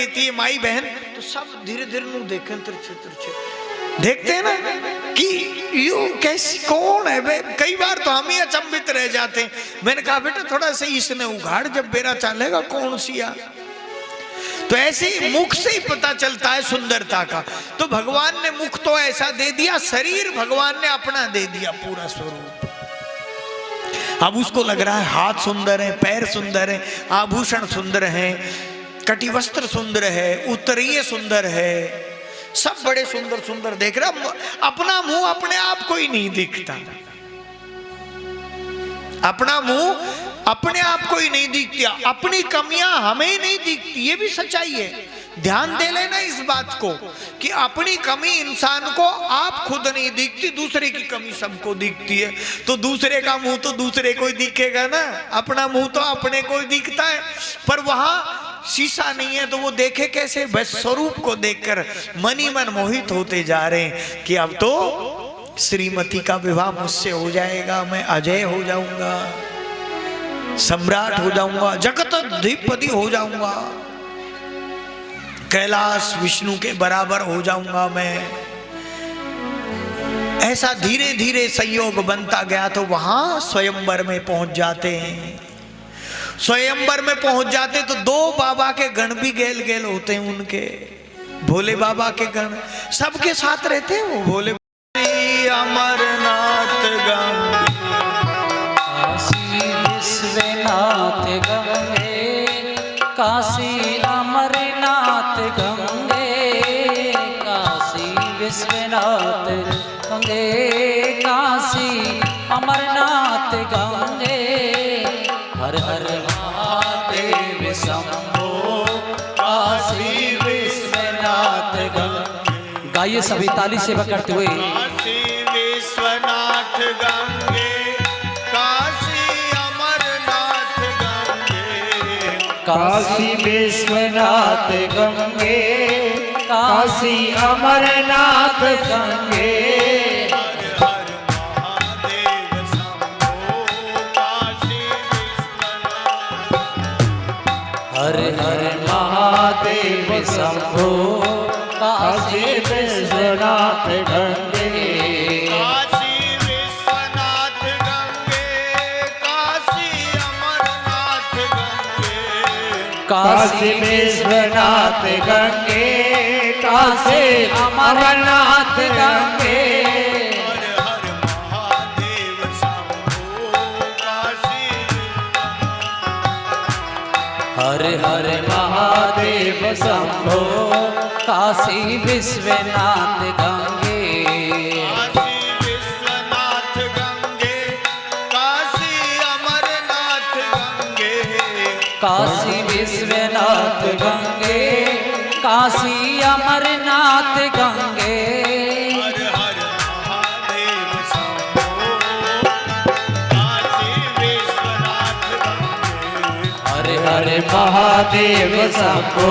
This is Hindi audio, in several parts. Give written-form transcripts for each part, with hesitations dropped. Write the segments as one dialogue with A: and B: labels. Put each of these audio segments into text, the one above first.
A: लेती है माई बहन तो सब धीरे धीरे नु देखें तिरछे तिरछे देखते हैं ना कि यू कैसी कौन है बे। कई बार तो हम ही अचंभित रह जाते हैं। मैंने कहा बेटा थोड़ा सा इसने उघाड़, जब बेरा चलेगा कौन सी आ। तो ऐसे ही मुख से ही पता चलता है सुंदरता का। तो भगवान ने मुख तो ऐसा दे दिया, शरीर भगवान ने अपना दे दिया पूरा स्वरूप। अब उसको लग रहा है हाथ सुंदर है, पैर सुंदर है, आभूषण सुंदर है, कटिवस्त्र सुंदर है, उत्तरीय सुंदर है, सब बड़े सुंदर सुंदर देख रहा। अपना मुंह अपने आप को ही नहीं दिखता, अपना मुंह अपने आप को ही नहीं दिखती, अपनी कमियां हमें ही नहीं दिखती। ये भी सच्चाई है, ध्यान दे लेना इस बात को कि अपनी कमी इंसान को आप खुद नहीं दिखती, दूसरे की कमी सबको दिखती है। तो दूसरे का मुंह तो दूसरे को ही दिखेगा ना, अपना मुंह तो अपने को ही दिखता है। पर वहां शीशा नहीं है तो वो देखे कैसे? बस स्वरूप को देखकर मन ही मन मोहित होते जा रहे हैं कि अब तो श्रीमती का विवाह मुझसे हो जाएगा, मैं अजय हो जाऊंगा, सम्राट हो जाऊंगा, जगत अधिपति हो जाऊंगा, कैलाश विष्णु के बराबर हो जाऊंगा मैं। ऐसा धीरे धीरे संयोग बनता गया। तो वहां स्वयंवर में पहुंच जाते हैं। स्वयंवर में पहुंच जाते तो दो बाबा के गण भी गेल गेल होते हैं उनके, भोले बाबा के गण सबके साथ रहते हैं वो भोले। अमरनाथ गंगे
B: काशी विश्वनाथ गंगे, काशी अमरनाथ गंगे, काशी विश्वनाथ गंगे, काशी अमरनाथ गंगे, हर हर महादेव शंभो, काशी विश्वनाथ गंगे। गाइए सभी ताली सेवा करते हुए।
A: काशी विश्वनाथ गंगे, काशी अमरनाथ गंगे,
C: काशी विश्वनाथ गंगे, काशी अमरनाथ गंगे,
A: हर हर महादेव शंभो, काशी विश्वनाथ गंगे,
C: काशी विश्वनाथ गंगे,
A: काशी अमरनाथ गंगे,
C: काशी विश्वनाथ गंगे, काशी अमरनाथ गंगे,
A: हर हर महादेव शंभो, काशी विश्वनाथ गंगे,
C: हर हर महादेव शंभो, काशी विश्वनाथ गंगे,
A: काशी अमरनाथ गंगे,
C: काशी महादेव शंभो, काशी विश्वनाथ गंगे,
A: हर हर महादेव शंभो,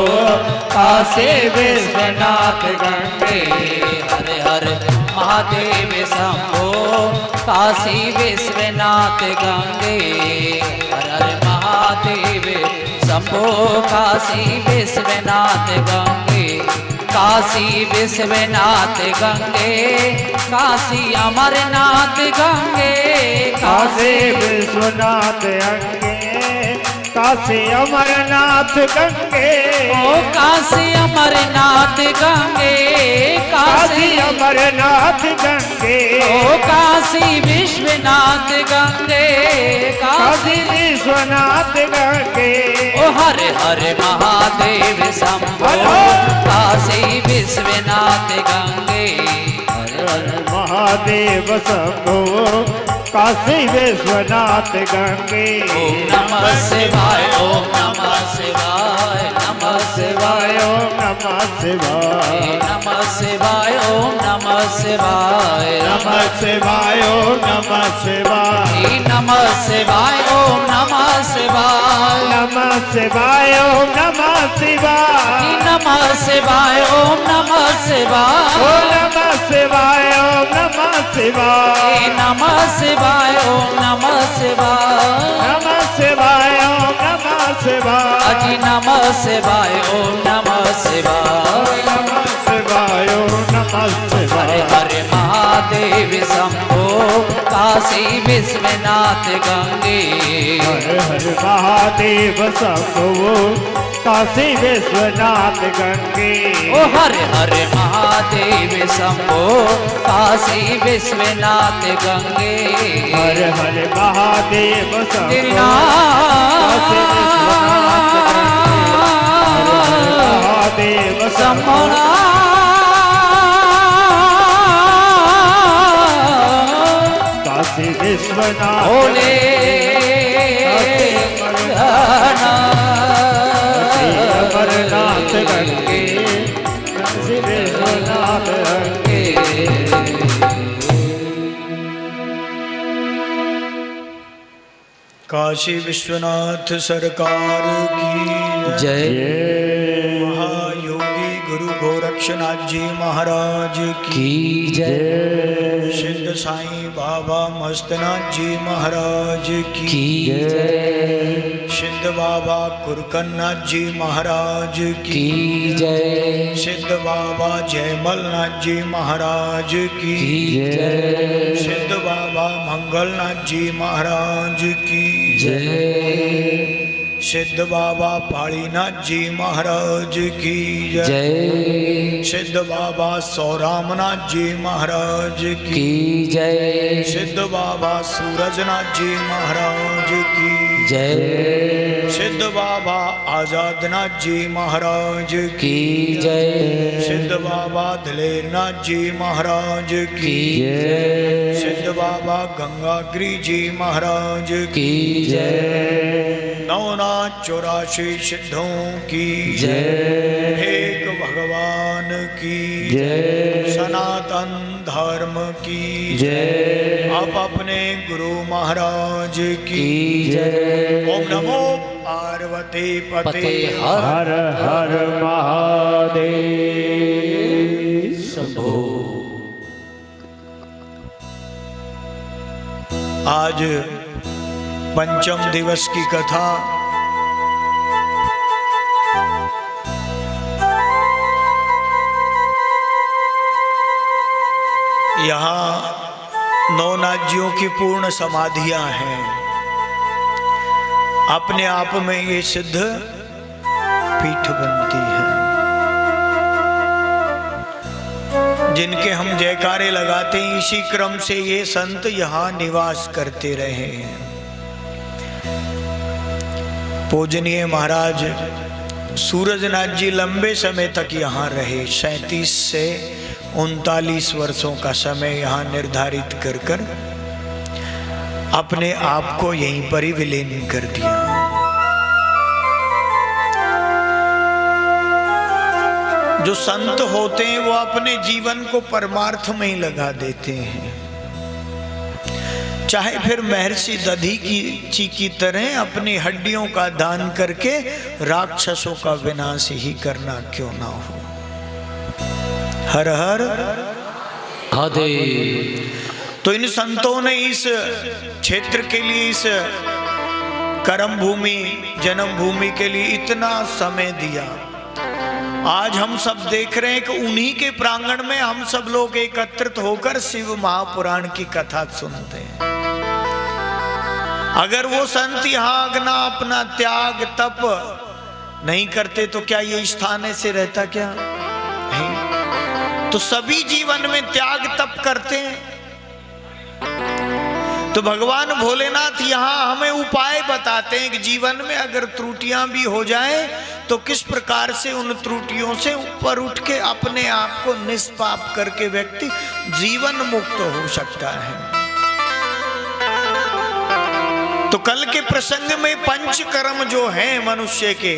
A: काशी विश्वनाथ गंगे, हर हर महादेव शंभो, काशी विश्वनाथ गंगे, काशी विश्वनाथ गंगे, काशी अमरनाथ गंगे,
C: काशी विश्वनाथ गंगे, काशी अमरनाथ गंगे,
A: ओ काशी अमरनाथ गंगे,
C: काशी अमरनाथ गंगे,
A: ओ काशी विश्वनाथ गंगे,
C: काशी विश्वनाथ गंगे,
A: ओ हर हर महादेव शंभो, काशी विश्वनाथ गंगे,
C: हर हर महादेव शंभो, काशी विश्वनाथ गंगे।
A: ओम नमः शिवाय, ओम नमः शिवाय, नमः शिवाय,
C: ओम नमः शिवाय,
A: नमः शिवाय, ओम नमः शिवाय,
C: नमः शिवाय, ओम नमः शिवाय,
A: नमः शिवाय, ओम नमः शिवाय,
C: नमः शिवाय, ओम नमः शिवाय,
A: नमः शिवाय, ओम नमः शिवाय,
C: ओम नमः शिवाय, ओम नमः शिवाय,
A: नमः शिवाय, ओम नमः शिवाय,
C: नमः शिवाय, ओम नमः शिवाय,
A: अजी नमः शिवाय, ओम नमः
B: काशी विश्वनाथ गंगे
C: हर हर महादेव शंभो काशी विश्वनाथ गंगे
B: ओ हर हर महादेव शंभो काशी विश्वनाथ गंगे
C: हर हर महादेव शंभो
B: गिरिनाथ
C: काशी विश्वनाथ गंगे हर हर महादेव शंभो काशी विश्वनाथ
B: भोले
C: अमरनाथ गंगे काशी विश्वनाथ गंगे
A: काशी विश्वनाथ सरकार की
B: जय
A: महायोगी गुरु गोरक्षनाथ जी महाराज
B: की जय
A: सिद्ध साईं बाबा मस्तनाथ जी महाराज
B: की जय
A: सिद्ध बाबा कुरकन्नाथ जी महाराज
B: की जय
A: सिद्ध बाबा जयमलनाथ जी महाराज की
B: जय
A: सिद्ध बाबा मंगलनाथ जी महाराज की
B: जय
A: सिद्ध बाबा पालीनाथ जी महाराज की
B: जय
A: सिद्ध बाबा सौरामनाथ जी महाराज
B: की जय
A: सिद्ध बाबा सूरजनाथ जी महाराज की
B: जय
A: सिद्ध बाबा आजादनाथ जी महाराज
B: की जय
A: सिद्ध बाबा दलेरनाथ जी महाराज की
B: जय
A: सिद्ध बाबा गंगागिरी जी महाराज
B: की जय
A: नवनाथ 84 सिद्धों की
B: जय
A: एक भगवान की
B: जय
A: सनातन धर्म की
B: जय
A: आप अपने गुरु महाराज की
B: जय
A: ओम नमो पार्वती पते
B: पते हर
C: हर हर महादेव
B: शंभो।
A: आज पंचम दिवस की कथा यहाँ 9 नाजियों की पूर्ण समाधियां हैं। अपने आप में ये सिद्ध पीठ बनती है जिनके हम जयकारे लगाते हैं। इसी क्रम से ये संत यहाँ निवास करते रहे हैं। पूजनीय महाराज सूरजनाथ जी लंबे समय तक यहाँ रहे। 37 से 39 वर्षों का समय यहाँ निर्धारित कर कर अपने आप को यहीं पर ही विलीन कर दिया। जो संत होते हैं वो अपने जीवन को परमार्थ में ही लगा देते हैं। चाहे फिर महर्षि दधीची की तरह अपनी हड्डियों का दान करके राक्षसों का विनाश ही करना क्यों ना हो। हर हर
B: महादेव।
A: तो इन संतों ने इस क्षेत्र के लिए, इस कर्म भूमि जन्म भूमि के लिए इतना समय दिया। आज हम सब देख रहे हैं कि उन्हीं के प्रांगण में हम सब लोग एकत्रित होकर शिव महापुराण की कथा सुनते हैं। अगर वो संत यहाँ अगना अपना त्याग तप नहीं करते तो क्या ये स्थान ऐसे रहता? क्या नहीं। तो सभी जीवन में त्याग तप करते हैं। तो भगवान भोलेनाथ यहाँ हमें उपाय बताते हैं कि जीवन में अगर त्रुटियां भी हो जाएं तो किस प्रकार से उन त्रुटियों से ऊपर उठ के अपने आप को निष्पाप करके व्यक्ति जीवन मुक्त हो सकता है। तो कल के प्रसंग में पंचकर्म जो हैं मनुष्य के,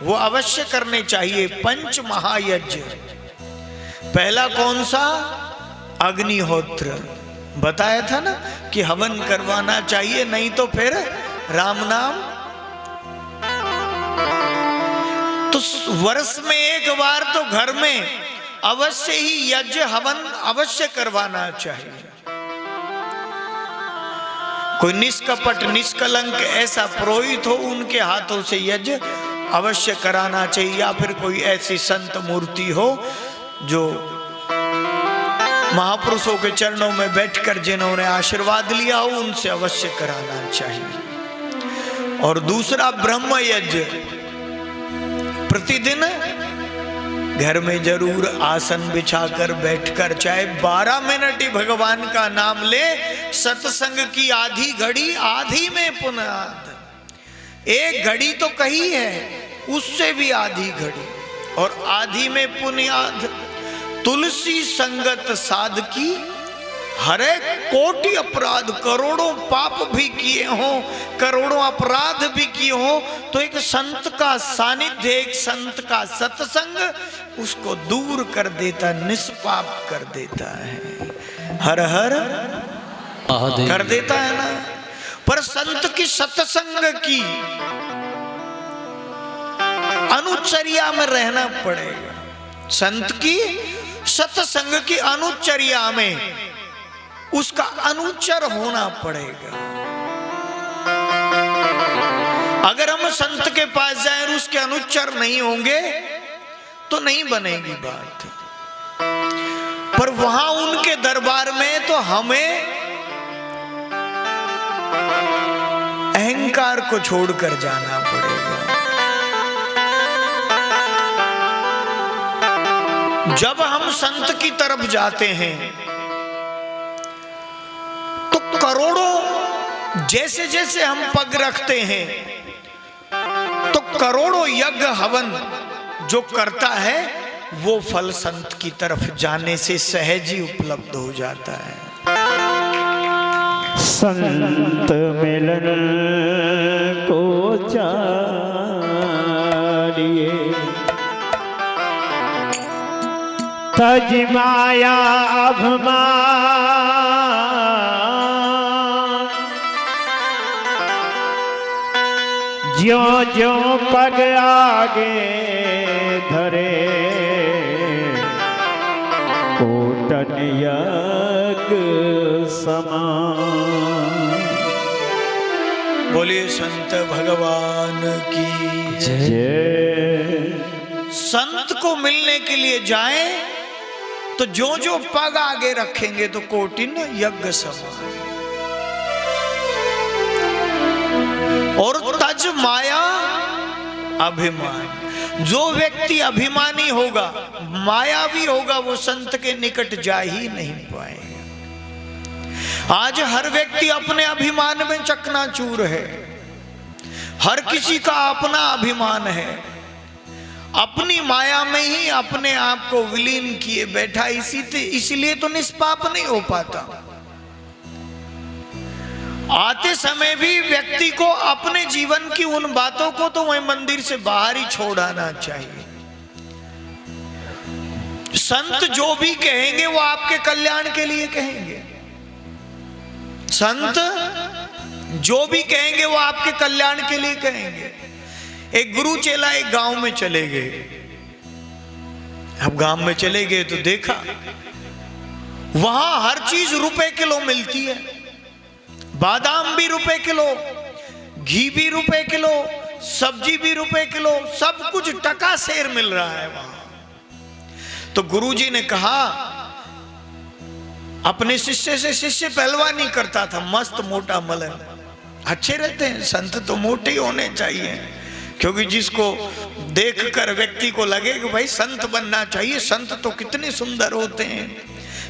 A: वो अवश्य करने चाहिए। पंच महायज्ञ। पहला कौन सा? अग्निहोत्र। बताया था ना कि हवन करवाना चाहिए, नहीं तो फिर राम नाम। तो वर्ष में एक बार तो घर में अवश्य ही यज्ञ हवन अवश्य करवाना चाहिए। कोई निष्कपट निष्कलंक ऐसा पुरोहित हो, उनके हाथों से यज्ञ अवश्य कराना चाहिए। या फिर कोई ऐसी संत मूर्ति हो जो महापुरुषों के चरणों में बैठकर जिन्होंने आशीर्वाद लिया हो उनसे अवश्य कराना चाहिए। और दूसरा ब्रह्म यज्ञ, प्रतिदिन घर में जरूर आसन बिछाकर बैठकर चाहे 12 मिनट ही भगवान का नाम ले। सत्संग की आधी घड़ी, आधी में पुनाद, एक घड़ी तो कही है, उससे भी आधी घड़ी, और आधी में पुनियाद। तुलसी संगत साध की, हरे कोटि अपराध, करोड़ों पाप भी किए हों, करोड़ों अपराध भी किए हों, तो एक संत का सानिध्य, एक संत का सत्संग उसको दूर कर देता, निष्पाप कर देता है। हर हर कर देता है ना। पर संत की सत्संग की अनुचर्या में रहना पड़ेगा। संत की सत्संग की अनुचर्या में उसका अनुचर होना पड़ेगा। अगर हम संत के पास जाएं और उसके अनुचर नहीं होंगे तो नहीं बनेगी बात। पर वहां उनके दरबार में तो हमें अहंकार को छोड़कर जाना पड़ेगा। जब हम संत की तरफ जाते हैं तो करोड़ों, जैसे जैसे हम पग रखते हैं तो करोड़ों यज्ञ हवन जो करता है वो फल संत की तरफ जाने से सहज ही उपलब्ध हो जाता है।
C: संत मिलन को चाहिए, तज माया अभिमान, ज्यों ज्यों पग आगे धरे, कोटन यज्ञ समान।
A: बोलिए संत भगवान की
C: जय।
A: संत को मिलने के लिए जाएं तो जो जो पग आगे रखेंगे तो कोटिन यज्ञ समान। और तज माया अभिमान, जो व्यक्ति अभिमानी होगा, मायावी होगा, वो संत के निकट जा ही नहीं पाएगा। आज हर व्यक्ति अपने अभिमान में चकनाचूर है। हर किसी का अपना अभिमान है, अपनी माया में ही अपने आप को विलीन किए बैठा, इसलिए तो निष्पाप नहीं हो पाता। आते समय भी व्यक्ति को अपने जीवन की उन बातों को तो वह मंदिर से बाहर ही छोड़ आना चाहिए। संत जो भी कहेंगे वो आपके कल्याण के लिए कहेंगे। संत जो भी कहेंगे वो आपके कल्याण के लिए कहेंगे। एक गुरु चेला एक गांव में चले गए। अब गांव में चले गए तो देखा वहां हर चीज रुपए किलो मिलती है। बादाम भी रुपए किलो, घी भी रुपए किलो, सब्जी भी रुपए किलो, सब कुछ टका सेर मिल रहा है वहां। तो गुरुजी ने कहा, अपने शिष्य से, शिष्य पहलवानी करता था, मस्त मोटा मलन, अच्छे रहते हैं। संत तो मोटे ही होने चाहिए, क्योंकि जिसको देखकर व्यक्ति को लगे कि भाई संत बनना चाहिए। संत तो कितने सुंदर होते हैं,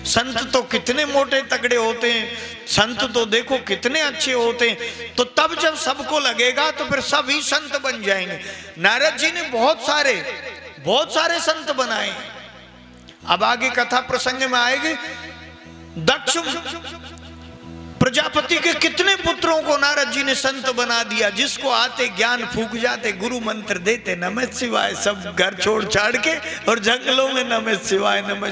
A: संत तो कितने मोटे तगड़े होते हैं, संत तो देखो कितने अच्छे होते हैं। तो तब जब सबको लगेगा तो फिर सभी संत बन जाएंगे। नारद जी ने बहुत सारे संत बनाए। अब आगे कथा प्रसंग में आएगी। दक्ष प्रजापति के कितने पुत्रों को नारद जी ने संत बना दिया। जिसको आते ज्ञान फूंक जाते, गुरु मंत्र देते, नमः शिवाय, सब घर छोड़ छाड़ के और जंगलों में नमः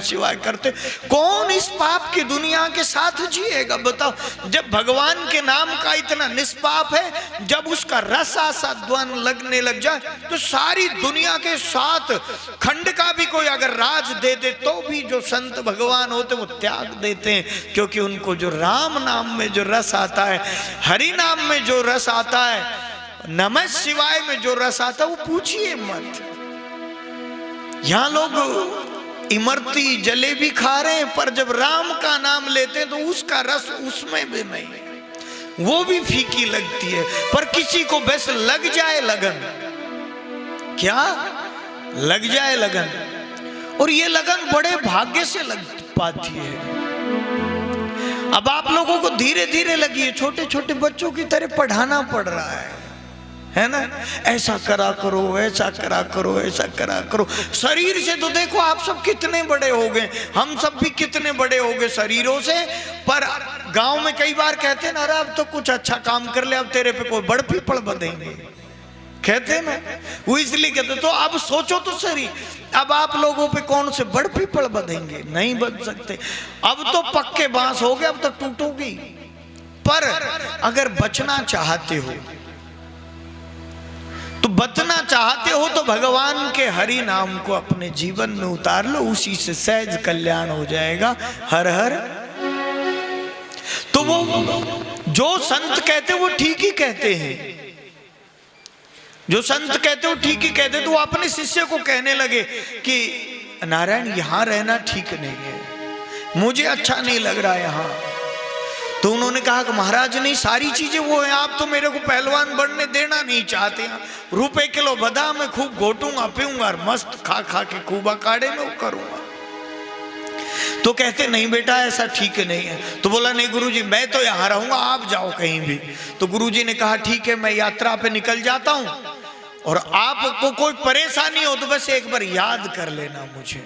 A: शिवाय करते। कौन इस पाप की दुनिया के साथ जिएगा बताओ। जब भगवान के नाम का इतना निष्पाप है, जब उसका रस आसा द्वन लगने लग जाए तो सारी दुनिया के साथ खंड का भी कोई अगर राज दे दे तो भी जो संत भगवान होते वो त्याग देते हैं। क्योंकि उनको जो राम नाम में जो रस आता है, हरि नाम में जो रस आता है, नमः शिवाय में जो रस आता है, वो पूछिए मत। यहां लोग इमरती जलेबी खा रहे हैं, पर जब राम का नाम लेते हैं तो उसका रस उसमें भी नहीं है, वो भी फीकी लगती है। पर किसी को बस लग जाए लगन, क्या लग जाए लगन, और ये लगन बड़े भाग्य से लग पाती है। अब आप लोगों को धीरे धीरे लगी है, छोटे छोटे बच्चों की तरह पढ़ाना पड़ रहा है ना, ऐसा करा करो, ऐसा करा करो, ऐसा करा करो। शरीर से तो देखो आप सब कितने बड़े हो गए, हम सब भी कितने बड़े हो गए शरीरों से, पर गांव में कई बार कहते हैं ना, अरे अब तो कुछ अच्छा काम कर ले, अब तेरे पे कोई बड़ पीपड़ बंधेंगे, कहते हैं ना, वो इसलिए कहते। तो अब सोचो तो सही, अब आप लोगों पे कौन से बड़ पीपड़ बंधेंगे, नहीं बंध सकते। अब तो पक्के बांस हो गए, अब तो टूटोगी। पर अगर बचना चाहते हो तो बचना चाहते हो तो भगवान के हरि नाम को अपने जीवन में उतार लो, उसी से सहज कल्याण हो जाएगा। हर हर। तो वो जो संत कहते वो ठीक ही कहते हैं, जो संत कहते हो ठीक ही कहते। तो वो अपने शिष्य को कहने लगे कि नारायण यहां रहना ठीक नहीं है, मुझे अच्छा नहीं लग रहा यहां। तो उन्होंने कहा कि महाराज नहीं, सारी चीजें वो है, आप तो मेरे को पहलवान बनने देना नहीं चाहते हैं। रुपए किलो बादाम मैं खूब घोटूंगा पीऊंगा और मस्त खा खा के खूब अखाड़े में वो करूंगा। तो कहते नहीं बेटा ऐसा ठीक नहीं है। तो बोला नहीं गुरुजी मैं तो यहाँ रहूंगा, आप जाओ कहीं भी। तो गुरुजी ने कहा ठीक है मैं यात्रा पे निकल जाता हूँ, और आपको कोई परेशानी हो तो बस एक बार याद कर लेना मुझे।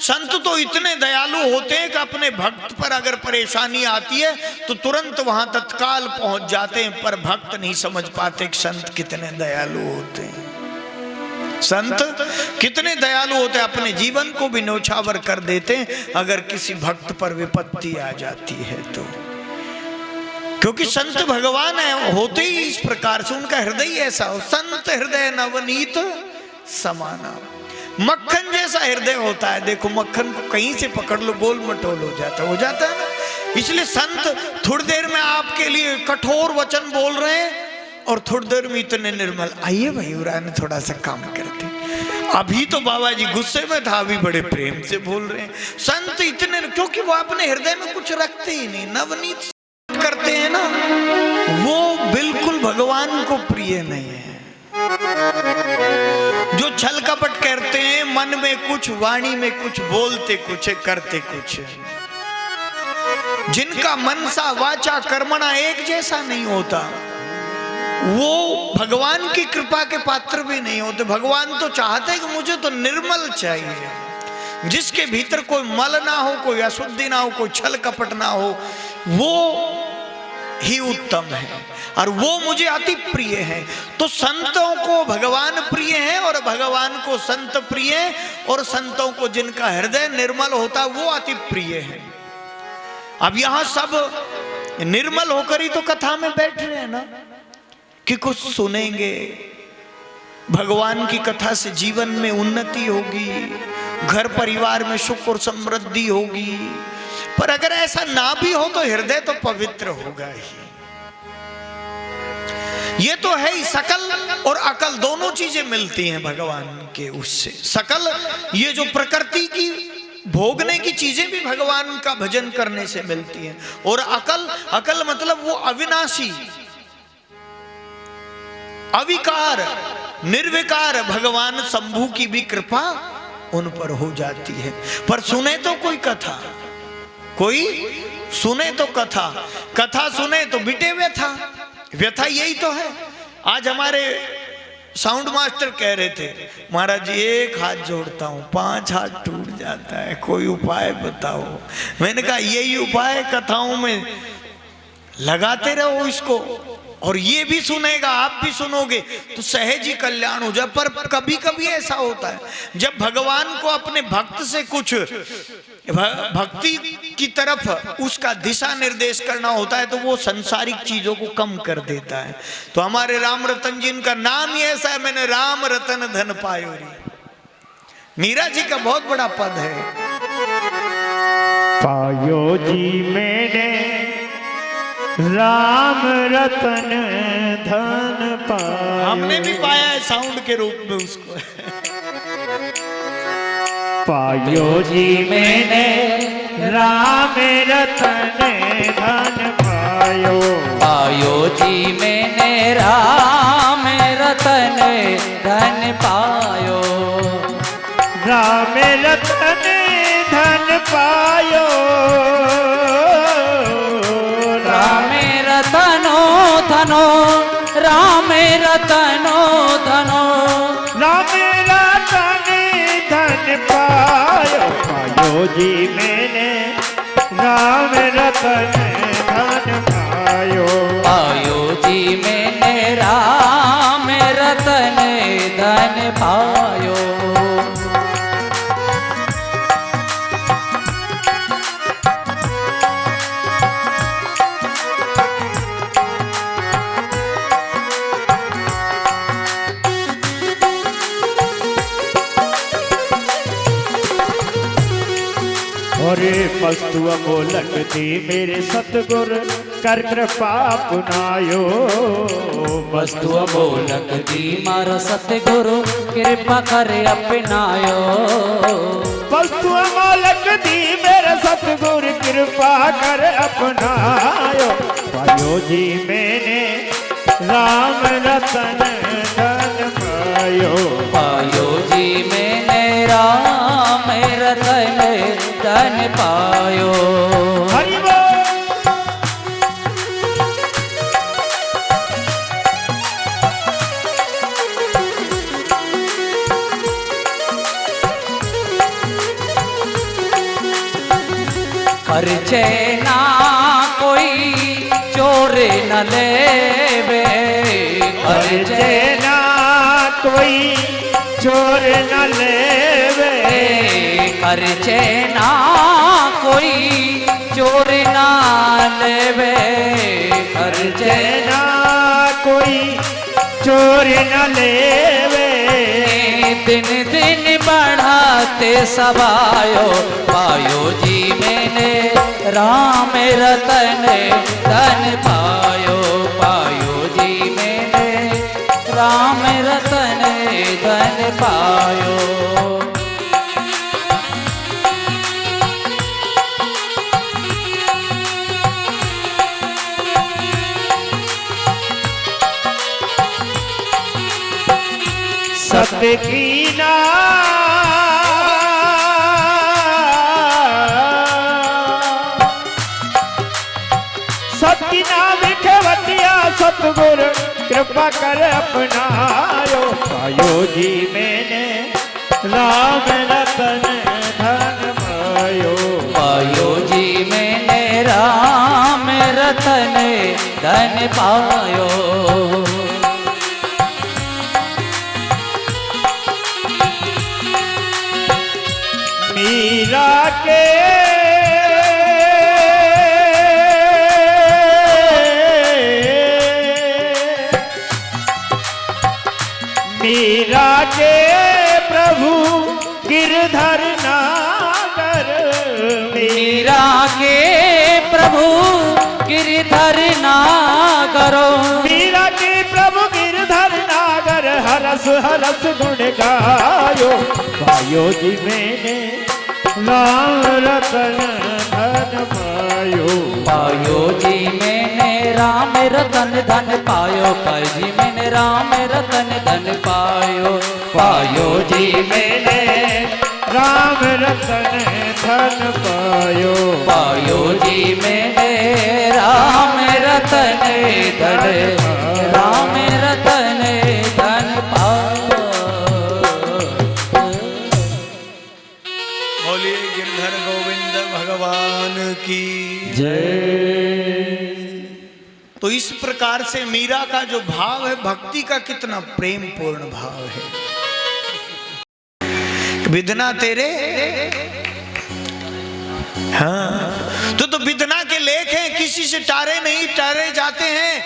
A: संत तो इतने दयालु होते हैं कि अपने भक्त पर अगर परेशानी आती है तो तुरंत वहां तत्काल पहुंच जाते हैं, पर भक्त नहीं समझ पाते कि संत कितने दयालु होते हैं। संत कितने दयालु होते हैं, अपने जीवन को भी न्यौछावर कर देते हैं अगर किसी भक्त पर विपत्ति आ जाती है तो। क्योंकि संत भगवान है, होते ही इस प्रकार से, उनका हृदय ऐसा हो। संत हृदय नवनीत समाना, मक्खन जैसा हृदय होता है। देखो मक्खन को कहीं से पकड़ लो गोल मटोल हो जाता है ना। इसलिए संत थोड़ी देर में आपके लिए कठोर वचन बोल रहे हैं और थोड़ी देर में इतने निर्मल, आइए भाई उरान थोड़ा सा काम करते। अभी तो बाबा जी गुस्से में था, अभी बड़े प्रेम से बोल रहे हैं। संत इतने, क्योंकि वो अपने हृदय में कुछ रखते ही नहीं, नवनीत करते हैं ना, वो बिल्कुल भगवान को प्रिय नहीं है। जो छल कपट करते हैं, मन में कुछ वाणी में कुछ, बोलते कुछ करते कुछ, जिनका मनसा वाचा कर्मणा एक जैसा नहीं होता, वो भगवान की कृपा के पात्र भी नहीं होते। भगवान तो चाहते हैं कि मुझे तो निर्मल चाहिए, जिसके भीतर कोई मल ना हो, कोई अशुद्धि ना हो, कोई छल कपट ना हो, वो ही उत्तम है, और वो मुझे अति प्रिय है। तो संतों को भगवान प्रिय है और भगवान को संत प्रिय है, और संतों को जिनका हृदय निर्मल होता वो अति प्रिय है। अब यहां सब निर्मल होकर ही तो कथा में बैठ रहे हैं ना, कि कुछ सुनेंगे, भगवान की कथा से जीवन में उन्नति होगी, घर परिवार में सुख और समृद्धि होगी। पर अगर ऐसा ना भी हो तो हृदय तो पवित्र होगा ही। ये तो है ही, सकल और अकल दोनों चीजें मिलती हैं भगवान के उससे। सकल ये जो प्रकृति की भोगने की चीजें भी भगवान का भजन करने से मिलती हैं, और अकल, अकल मतलब वो अविनाशी, अविकार, निर्विकार भगवान शंभु की भी कृपा उन पर हो जाती है। पर सुने तो कोई कथा, कोई सुने तो कथा, कथा सुने तो बिटे व्यथा, व्यथा यही तो है। आज हमारे साउंड मास्टर कह रहे थे, महाराज जी एक हाथ जोड़ता हूँ 5 हाथ टूट जाता है, कोई उपाय बताओ। मैंने कहा यही उपाय कथाओं में लगाते रहो इसको, और ये भी सुनेगा, आप भी सुनोगे तो सहज ही कल्याण हो जाए। पर कभी कभी ऐसा होता है जब भगवान को अपने भक्त से कुछ भक्ति की तरफ उसका दिशा निर्देश करना होता है तो वो संसारिक चीजों को कम कर देता है। तो हमारे राम रतन जी, इनका नाम ही ऐसा है, मैंने राम रतन धन पायो रे। मीरा जी का बहुत बड़ा पद है,
C: पायो जी मैंने राम रतन धन पायो।
A: हमने भी पाया है साउंड के रूप में उसको।
C: पायो जी मैंने राम रतन धन पायो।
B: पायो जी मैंने राम रतन धन पायो।
C: राम रतन धन पायो।
B: राम रतनो धनो राम रतनो धनो।
C: राम रतन धन पायो। पायो जी मैंने राम रतन धन पायो।
B: पायो जी मैंने राम रतन धन पायो।
C: और वस्तु अमोलक दी मेरे सतगुर कर कृपा अपनायो।
B: वस्तु अमोलक दी मारो सतगुरु कृपा कर अपनायो।
C: वस्तु अमोलक दी मेरे सतगुर कृपा कर अपनायो। पायो जी मैंने राम रतन धन पायो।
B: पायो जी मैंने राम रतन धन पायो।
C: हरि बोल।
B: खर्चे ना कोई चोर न लेवे।
C: खर्चे ना कोई चोर न लेवे।
B: खर्चे ना कोई चोर ना लेवे। खर्चे
C: ना कोई चोर न लेवे।
B: दिन दिन बढ़ाते सबायो। पायो जी मैंने राम रतन धन पायो। पायो जी मैंने राम रतन धन पायो।
C: सत्य की ना सत्य ना विखवतिया सतगुर कृपा कर अपनायो। पायो जी मैंने राम रतन धन पायो।
B: पायो जी मैंने राम रतन धन पायो।
C: मीरा के मीरा के प्रभु गिरधर नागर।
B: मीरा के प्रभु गिरधर नागरो।
C: मीरा के प्रभु गिरधर नागर हरस हरस गुण गायो। पायो जी मैंने राम रतन धन पायो।
B: पायो जी मैंने राम रतन धन पायो। पायो जी मैंने राम रतन धन पायो। पायो जी मैंने
C: राम रतन धन पायो।
B: पायो जी मैंने राम रतन धन राम रतन धन पायो।
A: बोलिए गिरधर गोविंद भगवान की
B: जय।
A: तो इस प्रकार से मीरा का जो भाव है भक्ति का कितना प्रेम पूर्ण भाव है। विधना तेरे हाँ तो विधना के लेख हैं, किसी से टारे नहीं, टारे जाते हैं।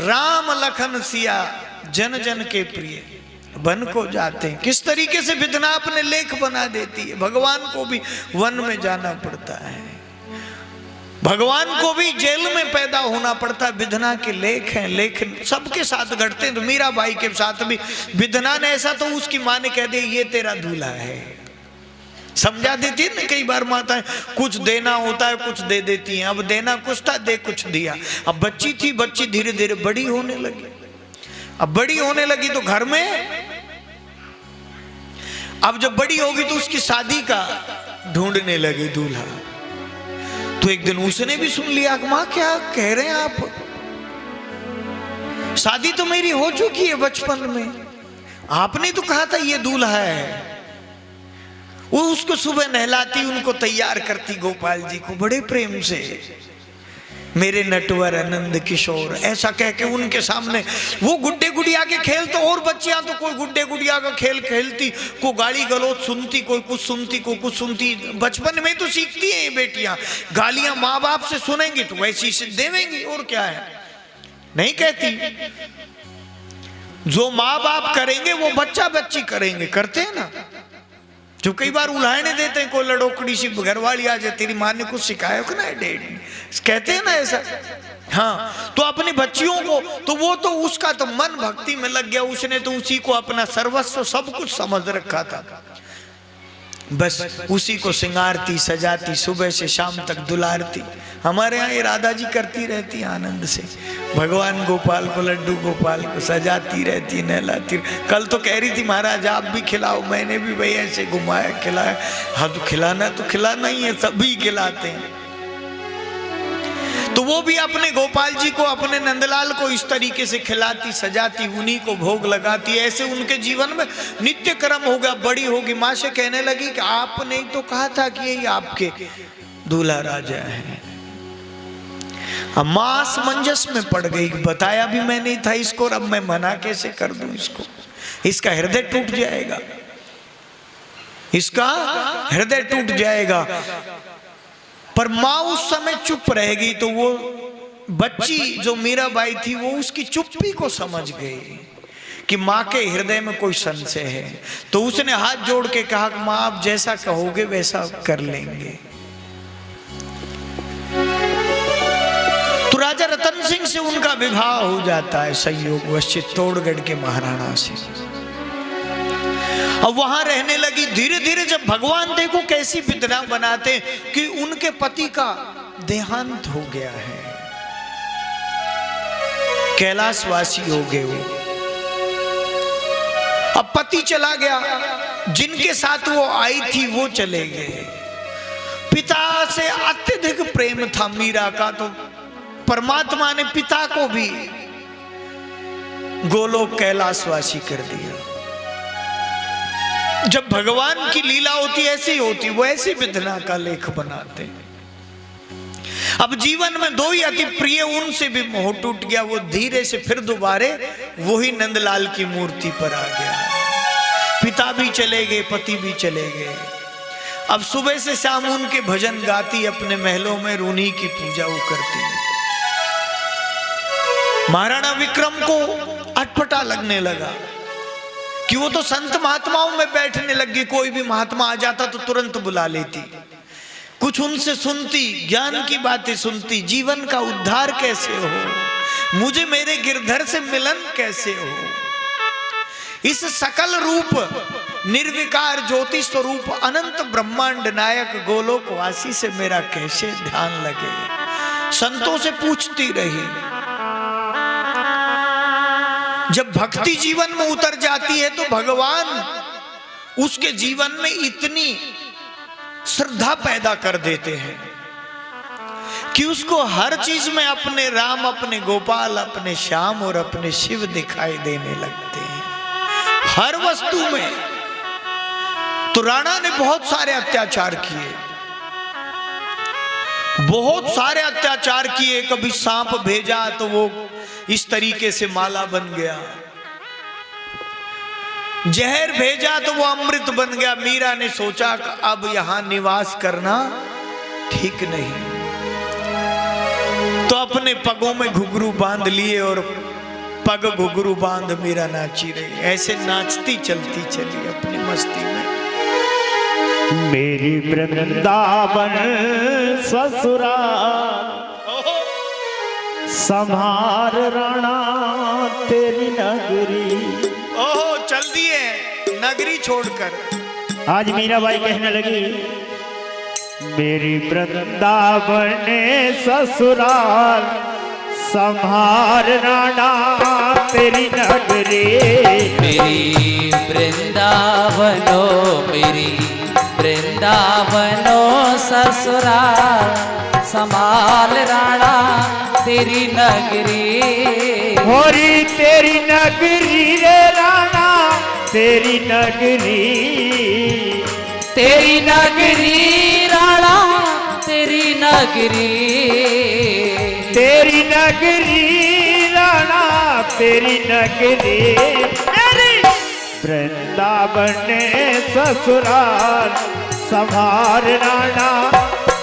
A: राम लखन सिया जन जन के प्रिय वन को जाते हैं। किस तरीके से विधना अपने लेख बना देती है। भगवान को भी वन में जाना पड़ता है, भगवान को भी जेल में पैदा होना पड़ता है। विधना के लेख हैं, लेख सबके साथ घटते हैं। तो मीराबाई के साथ भी विधना ने ऐसा, तो उसकी माँ ने कह दिया ये तेरा दूल्हा है, समझा देती है ना कई बार माताएं, कुछ देना होता है कुछ दे देती हैं। अब देना कुछ था, दे कुछ दिया। अब बच्ची थी, बच्ची धीरे धीरे बड़ी होने लगी। अब बड़ी होने लगी तो घर में, अब जब बड़ी होगी तो उसकी शादी का ढूंढने लगे दूल्हा। तो एक दिन उसने भी सुन लिया कि माँ क्या कह रहे हैं आप, शादी तो मेरी हो चुकी है बचपन में, आपने तो कहा था ये दूल्हा है। वो उसको सुबह नहलाती, उनको तैयार करती गोपाल जी को बड़े प्रेम से, मेरे नटवर आनंद किशोर ऐसा कह के उनके सामने। वो गुड्डे गुड़िया के खेल तो और बच्चियां तो कोई गुड्डे गुड़िया का खेल खेलती, कोई गाली गलौज सुनती, कोई कुछ सुनती, कोई कुछ सुनती। बचपन में तो सीखती हैं ये बेटियां, गालियां माँ बाप से सुनेंगी तो वैसी से देवेंगी, और क्या है। नहीं कहती, जो माँ बाप करेंगे वो बच्चा बच्ची करेंगे, करते हैं ना। जो कई बार उल्हाने देते हैं, कोई लड़ोकड़ी सी घरवाली आ जाए, तेरी माँ ने कुछ सिखाया हो ना डेड ने, कहते हैं ना ऐसा। हाँ, तो अपनी बच्चियों को तो वो तो उसका तो मन भक्ति में लग गया, उसने तो उसी को अपना सर्वस्व सब कुछ समझ रखा था। बस उसी को सिंगारती सजाती, सुबह से शाम तक दुलारती। हमारे यहाँ ये राधा जी करती रहती आनंद से, भगवान गोपाल को, लड्डू गोपाल को सजाती रहती, नहलाती। कल तो कह रही थी महाराज आप भी खिलाओ, मैंने भी भाई ऐसे घुमाया खिलाया। हाँ तो खिलाना ही है, सभी खिलाते हैं। तो वो भी अपने गोपाल जी को, अपने नंदलाल को इस तरीके से खिलाती सजाती, उन्हीं को भोग लगाती। ऐसे उनके जीवन में नित्य कर्म हो गया। बड़ी होगी, माँ से कहने लगी कि आपने तो कहा था कि यही आपके दूल्हा राजा है। अब माँ असमंजस में पड़ गई, बताया भी मैं नहीं था इसको, अब मैं मना कैसे कर दूं इसको, इसका हृदय टूट जाएगा, इसका हृदय टूट जाएगा। पर माँ उस समय चुप रहेगी तो वो बच्ची जो मीराबाई थी वो उसकी चुप्पी को समझ गई कि माँ के हृदय में कोई संशय है। तो उसने हाथ जोड़ के कहा कि माँ आप जैसा कहोगे वैसा कर लेंगे। तो राजा रतन सिंह से उनका विवाह हो जाता है संयोगवश चित्तौड़गढ़ के महाराणा से। अब वहां रहने लगी। धीरे धीरे जब भगवान देखो कैसी विधना बनाते कि उनके पति का देहांत हो गया है, कैलाशवासी हो गए वो। अब पति चला गया, जिनके साथ वो आई थी वो चले गए। पिता से अत्यधिक प्रेम था मीरा का, तो परमात्मा ने पिता को भी गोलोक कैलाशवासी कर दिया। जब भगवान की लीला होती ऐसी होती, वो ऐसी विधना का लेख बनाते। अब जीवन में दो ही अति प्रिय, उनसे भी मोह टूट गया। वो धीरे से फिर दोबारे वही नंदलाल की मूर्ति पर आ गया। पिता भी चले गए, पति भी चले गए। अब सुबह से शाम उनके भजन गाती, अपने महलों में उन्हीं की पूजा वो करती। महाराणा विक्रम को अटपटा लगने लगा कि वो तो संत महात्माओं में बैठने लगी, कोई भी महात्मा आ जाता तो तुरंत बुला लेती, कुछ उनसे सुनती, ज्ञान की बातें सुनती, जीवन का उद्धार कैसे हो, मुझे मेरे गिरधर से मिलन कैसे हो, इस सकल रूप निर्विकार ज्योति स्वरूप अनंत ब्रह्मांड नायक गोलोकवासी से मेरा कैसे ध्यान लगे। संतों से पूछती रही। जब भक्ति जीवन में उतर जाती है तो भगवान उसके जीवन में इतनी श्रद्धा पैदा कर देते हैं कि उसको हर चीज में अपने राम, अपने गोपाल, अपने श्याम और अपने शिव दिखाई देने लगते हैं, हर वस्तु में। तो राणा ने बहुत सारे अत्याचार किए, बहुत सारे अत्याचार किए। कभी सांप भेजा तो वो इस तरीके से माला बन गया, जहर भेजा तो वो अमृत बन गया। मीरा ने सोचा कि अब यहां निवास करना ठीक नहीं, तो अपने पगों में घुघरू बांध लिए और पग घुघरू बांध मीरा नाची रही। ऐसे नाचती चलती चली अपनी मस्ती में।
C: मेरी वृंदावन ससुराल संभार राणा तेरी नगरी।
A: ओहो चल दिए नगरी छोड़कर।
C: आज मीराबाई कहने लगी, मेरी वृंदावन ससुराल संभार राणा तेरी नगरी।
B: मेरी वृंदावनो, मेरी वृंदावनो ससुराल संभाल राणा तेरी नगरी।
C: होरी तेरी नगरी रे राणा तेरी नगरी।
B: तेरी नगरी राणा तेरी नगरी।
C: तेरी नगरी राणा तेरी नगरी। मेरी वृंदावन ससुराल संभार राणा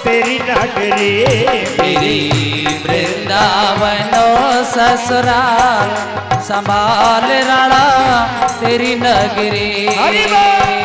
C: तेरी नगरी।
B: मेरी वृंदावनो ससुराल संभाल राणा तेरी नगरी।
C: हरि बोल।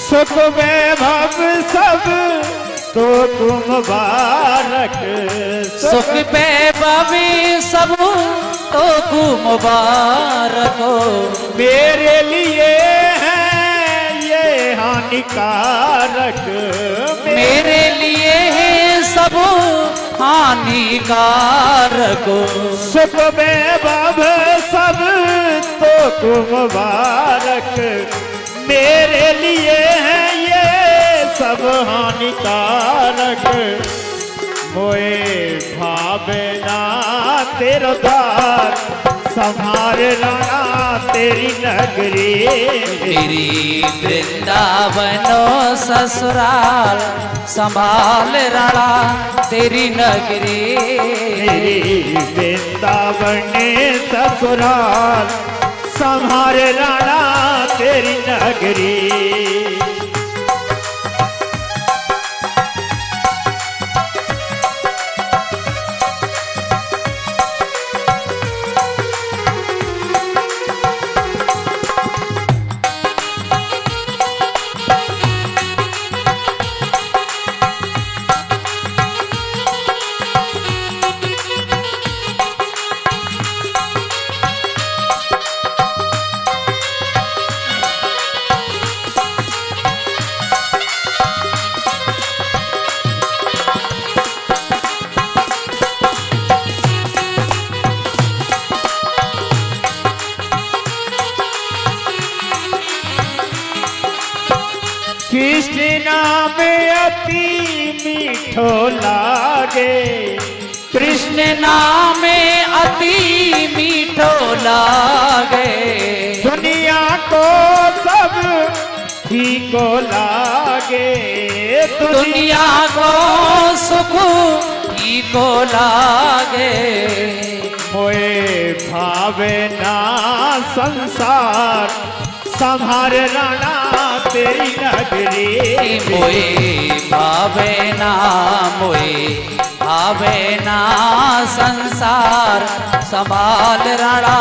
C: सुख वैभव सब तो तुम बारक।
B: सुख वैभव सब तो तू मुबारक हो।
C: मेरे लिए है ये हानिकारक।
B: मेरे लिए है सब हानिकारक हो।
C: सुख वैभव सब तो तुम बारक। मेरे लिए है ये सब हानिकारक। मोए भावना तेरा द्वार संभार राणा तेरी नगरी।
B: तेरी वृंदावनो ससुराल संभाल राणा तेरी नगरी।
C: तेरी वृंदावन ससुराल संभार राणा तेरी नगरी। कृष्ण नाम अति मीठो लागे।
B: कृष्ण नाम अति मीठो लागे।
C: दुनिया को सब ठीको लागे।
B: दुनिया को सुख ही को लागे।
C: मोए भावना संसार संभार राणा तेरी नगरी।
B: मोए भावना, मोए भावना संसार संभाल राणा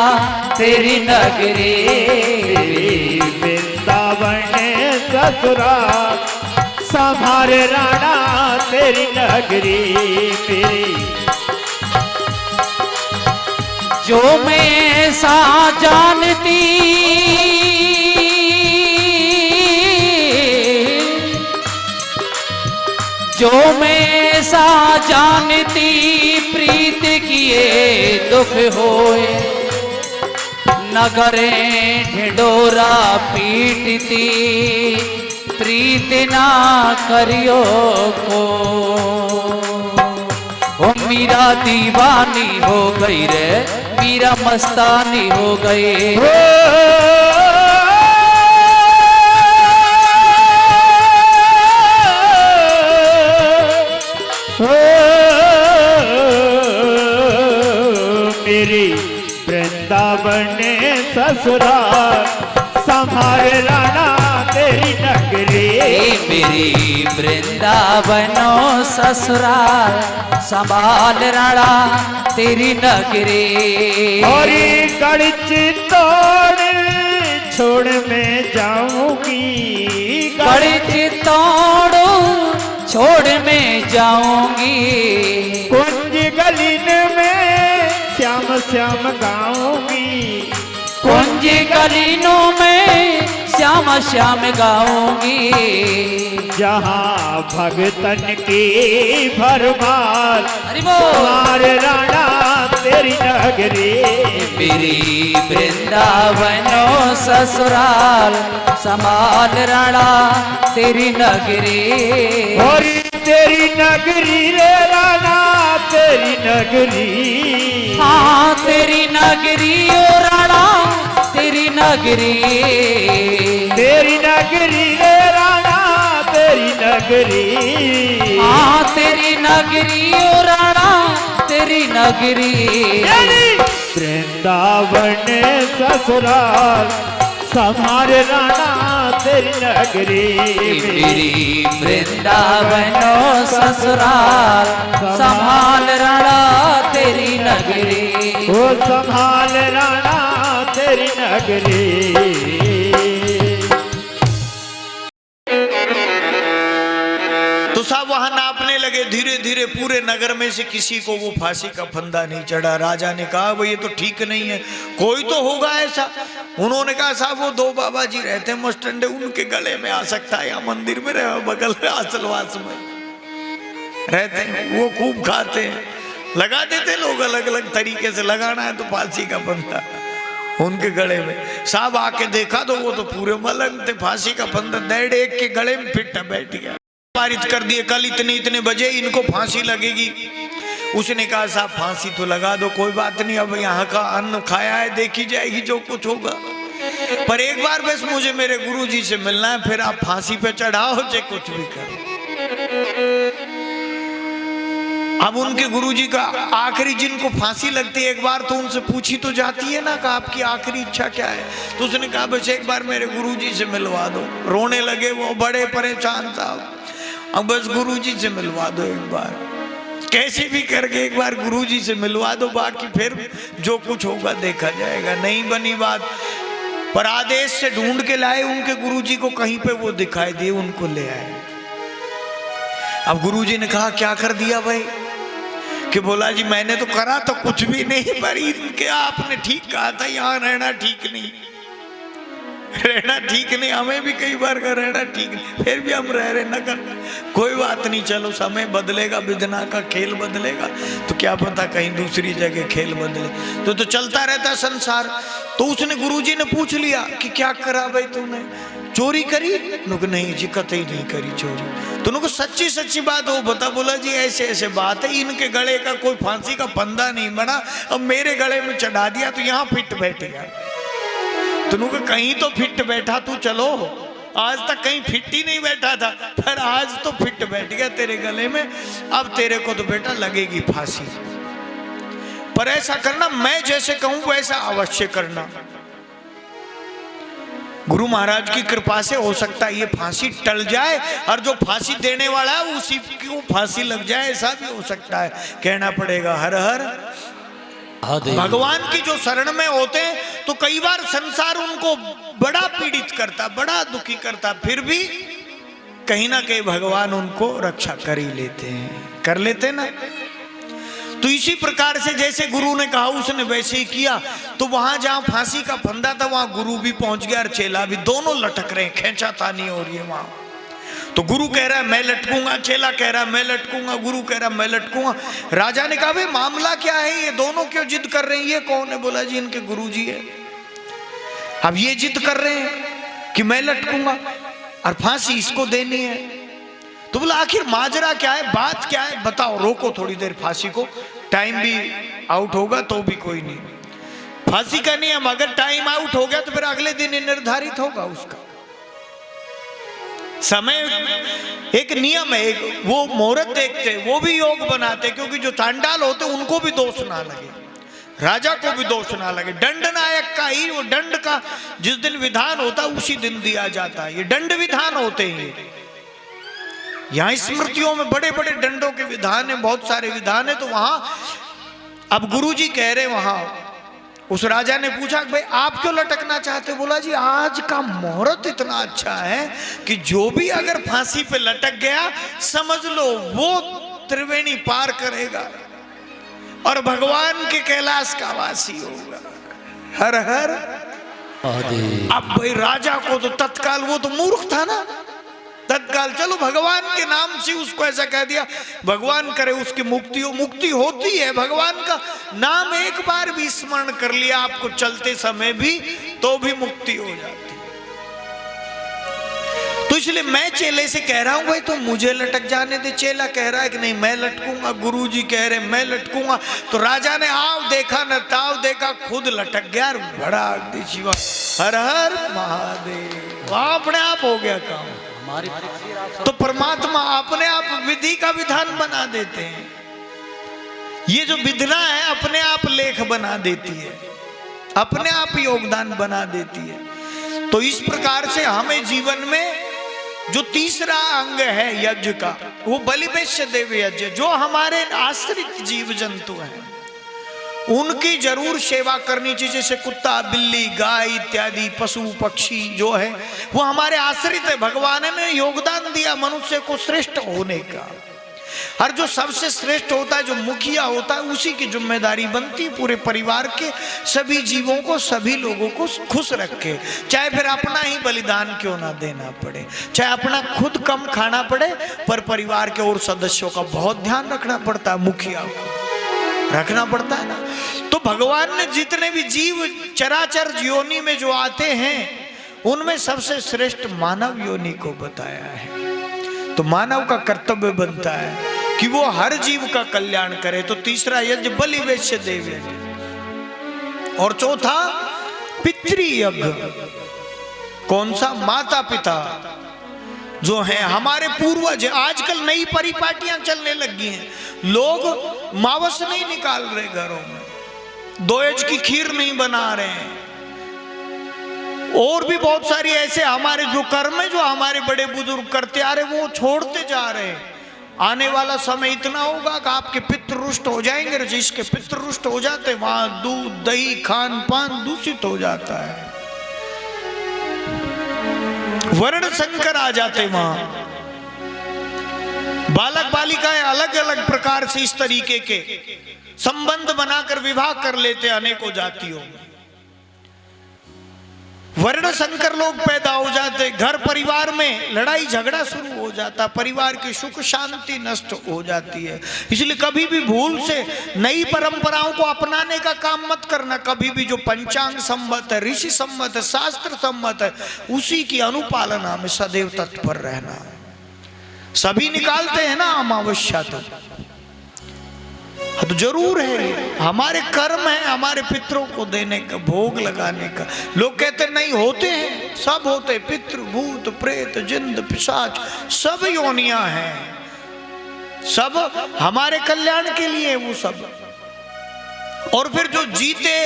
B: तेरी नगरी।
C: वृंदावन ससुराल संभार राणा तेरी नगरी। मेरी
B: जो मैं सा जानती जो मैं सा जानती प्रीत किए दुख होए। नगरे ढिंडोरा पीटती प्रीत ना करियो को। ओ मीरा दीवानी हो गई रे, मीरा मस्तानी हो गई।
C: मेरी वृंदावन ससुराल संभार राणा तेरी नगरी। नगरी।
B: मेरी वृंदावनो ससुराल संभाल राणा तेरी नगरी।
C: और कड़च तोड़ छोड़ मैं जाऊंगी,
B: कड़ी तोड़ो छोड़ मैं जाऊंगी।
C: कुंज गलिन में श्याम श्याम गाऊंगी,
B: कुंज गलीनों में श्याम श्याम गाऊंगी।
C: जहाँ भगतन की भरमार
B: हरि बोल।
C: मार राणा तेरी नगरी।
B: मेरी वृंदावनो ससुराल संभाल राणा तेरी नगरी।
C: और तेरी नगरी रे राणा तेरी नगरी।
B: हाँ तेरी नगरी ओ राणा तेरी नगरी।
C: तेरी नगरी रे राणा तेरी नगरी।
B: हाँ तेरी नगरी ओ राणा तेरी नगरी।
C: वृंदावन ससुराल संभाल राणा तेरी नगरी।
B: मेरी वृंदावनो ससुराल संभाल राणा तेरी नगरी।
C: ओ संभाल राणा तेरी नगरी।
A: तो साहब वहां नापने लगे, धीरे धीरे पूरे नगर में से किसी को वो फांसी का फंदा नहीं चढ़ा। राजा ने कहा भाई ये तो ठीक नहीं है, कोई तो होगा ऐसा। उन्होंने कहा साहब वो दो बाबा जी रहते हैं मस्टंडे, उनके गले में आ सकता है, या मंदिर में रहे बगल में आसलवास में रहते हैं, वो खूब खाते हैं, लगा देते लोग अलग अलग तरीके से। लगाना है तो फांसी का फंदा उनके गले में। साहब आके देखा तो वो तो पूरे मलंग थे, फांसी का फंदा डेढ़ एक के गले में फिट बैठ गया। पारित कर दिए कल इतने इतने बजे इनको फांसी लगेगी। उसने कहा साहब फांसी तो लगा दो, कोई बात नहीं, अब यहाँ का अन्न खाया है, देखी जाएगी जो कुछ होगा, पर एक बार बस मुझे मेरे गुरुजी से मिलना है, फिर आप फांसी पे चढ़ाओ चाहे कुछ भी करो। अब उनके गुरुजी का आखिरी जिनको फांसी लगती है, एक बार तो उनसे पूछी तो जाती है ना कि आपकी आखिरी इच्छा क्या है। तो उसने कहा बस एक बार मेरे गुरुजी से मिलवा दो। रोने लगे वो, बड़े परेशान साहब, अब बस गुरुजी से मिलवा दो एक बार, कैसे भी करके एक बार गुरुजी से मिलवा दो, बाकी फिर जो कुछ होगा देखा जाएगा। नहीं बनी बात, पर आदेश से ढूंढ के लाए उनके गुरुजी को, कहीं पे वो दिखाई दिए, उनको ले आए। अब गुरुजी ने कहा क्या कर दिया भाई? कि बोला जी मैंने तो करा तो कुछ भी नहीं, पर इनके आपने ठीक कहा था यहाँ रहना ठीक नहीं, रहना ठीक नहीं, हमें भी कई बार का रहना ठीक नहीं, फिर भी हम रह रहे न कर। कोई बात नहीं, चलो समय बदलेगा, विधना का खेल बदलेगा, तो क्या पता कहीं दूसरी जगह खेल बदले, तो चलता रहता संसार। तो उसने गुरुजी ने पूछ लिया कि क्या करा भाई तूने, चोरी करी? नुक नहीं जी कतई नहीं करी चोरी। तो नुक सच्ची सच्ची बात हो बता। बोला जी ऐसे ऐसे बात है, इनके गले का कोई फांसी का फंदा नहीं बना, अब मेरे गले में चढ़ा दिया तो यहाँ फिट बैठ गया। तुनू को कहीं तो फिट बैठा तू, चलो आज तक कहीं फिट ही नहीं बैठा था, पर आज तो फिट बैठ गया तेरे गले में, अब तेरे को तो बेटा लगेगी फांसी। पर ऐसा करना मैं जैसे कहूं वैसा अवश्य करना, गुरु महाराज की कृपा से हो सकता है ये फांसी टल जाए, और जो फांसी देने वाला है उसी को फांसी लग जाए, ऐसा भी हो सकता है। कहना पड़ेगा हर हर। भगवान की जो शरण में होते हैं तो कई बार संसार उनको बड़ा पीड़ित करता, बड़ा दुखी करता, फिर भी कहीं ना कहीं भगवान उनको रक्षा कर ही लेते हैं, कर लेते ना। तो इसी प्रकार से जैसे गुरु ने कहा उसने वैसे ही किया। तो वहां जहां फांसी का फंदा था वहां गुरु भी पहुंच गया और चेला भी, दोनों लटक रहे, खींचातानी हो रही है वहां। तो गुरु कह रहा है मैं लटकूंगा, चेला कह रहा है मैं लटकूंगा, गुरु कह रहा है मैं लटकूंगा। राजा ने कहा भाई मामला क्या है, ये दोनों क्यों जिद कर रहे हैं, ये कौन है? बोला जी इनके गुरु जी है। अब ये जिद कर रहे हैं कि मैं लटकूंगा और फांसी इसको देनी है। तो बोला आखिर माजरा क्या है, बात क्या है, बताओ, रोको थोड़ी देर फांसी को, टाइम भी आउट होगा तो भी कोई नहीं, फांसी का नियम अगर टाइम आउट हो गया तो फिर अगले दिन निर्धारित होगा उसका समय, एक नियम है, एक वो मुहूर्त देखते, वो भी योग बनाते, क्योंकि जो चांडाल होते उनको भी दोष ना लगे। राजा को भी दोष ना लगे। दंड नायक का ही वो दंड का जिस दिन विधान होता उसी दिन दिया जाता है। ये दंड विधान होते हैं। यहाँ स्मृतियों में बड़े बड़े दंडों के विधान है, बहुत सारे विधान है। तो वहां अब गुरुजी कह रहे, वहां उस राजा ने पूछा भाई आप क्यों लटकना चाहते? बोला जी आज का मुहूर्त इतना अच्छा है कि जो भी अगर फांसी पे लटक गया समझ लो वो त्रिवेणी पार करेगा और भगवान के कैलाश का वासी होगा। हर हर अब भाई राजा को तो तत्काल, वो तो मूर्ख था ना, तत्काल चलो भगवान के नाम से उसको ऐसा कह दिया, भगवान करे उसकी मुक्ति हो। मुक्ति होती है, भगवान का नाम एक बार भी स्मरण कर लिया आपको चलते समय भी तो भी मुक्ति हो जाती है। तो इसलिए मैं चेले से कह रहा हूं भाई तो मुझे लटक जाने दे। चेला कह रहा है कि नहीं मैं लटकूंगा, गुरुजी कह रहे मैं लटकूंगा। तो राजा ने आव देखा न ताव देखा, खुद लटक गया। बड़ा शिवा, हर हर महादेव, वहां अपने आप हो गया काम। तो परमात्मा अपने आप विधि का विधान बना देते हैं। ये जो विधना है अपने आप लेख बना देती है, अपने आप योगदान बना देती है। तो इस प्रकार से हमें जीवन में जो तीसरा अंग है यज्ञ का, वो बलिवेश्य देव यज्ञ, जो हमारे आश्रित जीव जंतु हैं उनकी जरूर सेवा करनी चाहिए। जैसे कुत्ता बिल्ली गाय इत्यादि पशु पक्षी जो है वो हमारे आश्रित है। भगवान ने योगदान दिया मनुष्य को श्रेष्ठ होने का। और जो सबसे श्रेष्ठ होता है, जो मुखिया होता है, उसी की जिम्मेदारी बनती है पूरे परिवार के सभी जीवों को, सभी लोगों को खुश रखे। चाहे फिर अपना ही बलिदान क्यों ना देना पड़े, चाहे अपना खुद कम खाना पड़े, पर परिवार के और सदस्यों का बहुत ध्यान रखना पड़ता है, मुखिया को रखना पड़ता है ना। तो भगवान ने जितने भी जीव चराचर योनि में जो आते हैं उनमें सबसे श्रेष्ठ मानव योनि को बताया है। तो मानव का कर्तव्य बनता है कि वो हर जीव का कल्याण करे। तो तीसरा यज्ञ बलिवेश्य देव यज्ञ, और चौथा पितृयज्ञ। कौन सा? माता पिता जो है हमारे पूर्वज। आजकल नई परिपाटियां चलने लगी हैं, लोग मावस नहीं निकाल रहे घरों में, दोएज की खीर नहीं बना रहे हैं, और भी बहुत सारी ऐसे हमारे जो कर्म है जो हमारे बड़े बुजुर्ग करते आ रहे वो छोड़ते जा रहे हैं। आने वाला समय इतना होगा कि आपके पितृ रुष्ट हो जाएंगे। जिसके पितृ रुष्ट हो जाते वहां दूध दही खान पान दूषित हो जाता है, वर्ण संकर आ जाते वहां। बालक बालिकाएं अलग अलग प्रकार से इस तरीके के संबंध बनाकर विवाह कर लेते अनेकों जातियों में। वर्ण संकर लोग पैदा हो जाते, घर परिवार में लड़ाई झगड़ा शुरू हो जाता, परिवार की सुख शांति नष्ट हो जाती है। इसलिए कभी भी भूल से नई परंपराओं को अपनाने का काम मत करना। कभी भी जो पंचांग सम्मत है, ऋषि सम्मत है, शास्त्र सम्मत है, उसी की अनुपालना में सदैव तत्पर रहना। सभी निकालते हैं ना अमावस्या, तो जरूर है हमारे कर्म है हमारे पितरों को देने का, भोग लगाने का। लोग कहते नहीं, होते हैं, सब होते, पितृ भूत प्रेत जिंद पिशाच सब योनियां हैं, सब हमारे कल्याण के लिए वो सब। और फिर जो जीते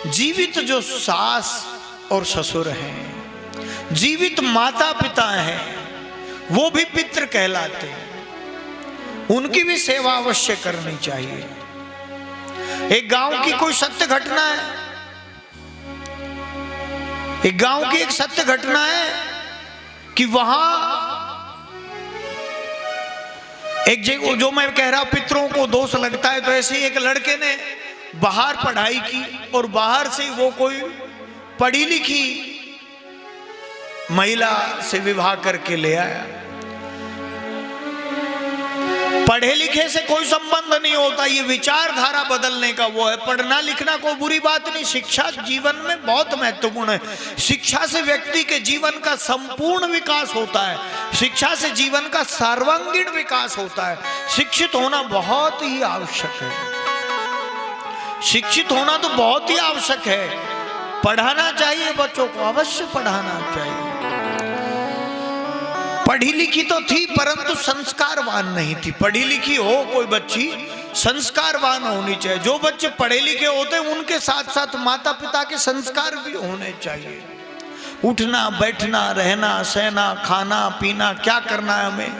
A: जीवित जो सास और ससुर हैं, जीवित माता पिता हैं, वो भी पितृ कहलाते हैं, उनकी भी सेवा अवश्य करनी चाहिए। एक गांव की कोई सत्य घटना है, एक गांव की एक सत्य घटना है कि वहां एक जगह, जो मैं कह रहा हूं पितरों को दोष लगता है, तो ऐसे ही एक लड़के ने बाहर पढ़ाई की और बाहर से वो कोई पढ़ी लिखी महिला से विवाह करके ले आया। पढ़े लिखे से कोई संबंध नहीं होता, ये विचारधारा बदलने का वो है। पढ़ना लिखना कोई बुरी बात नहीं, शिक्षा जीवन में बहुत महत्वपूर्ण है। शिक्षा से व्यक्ति के जीवन का संपूर्ण विकास होता है, शिक्षा से जीवन का सर्वांगीण विकास होता है। शिक्षित होना बहुत ही आवश्यक है, शिक्षित होना तो बहुत ही आवश्यक है। पढ़ाना चाहिए बच्चों को, अवश्य पढ़ाना चाहिए। पढ़ी लिखी तो थी परंतु संस्कारवान नहीं थी। पढ़ी लिखी हो कोई बच्ची संस्कारवान होनी चाहिए। जो बच्चे पढ़े लिखे होते हैं उनके साथ साथ माता पिता के संस्कार भी होने चाहिए। उठना बैठना रहना सहना खाना पीना क्या करना है, हमें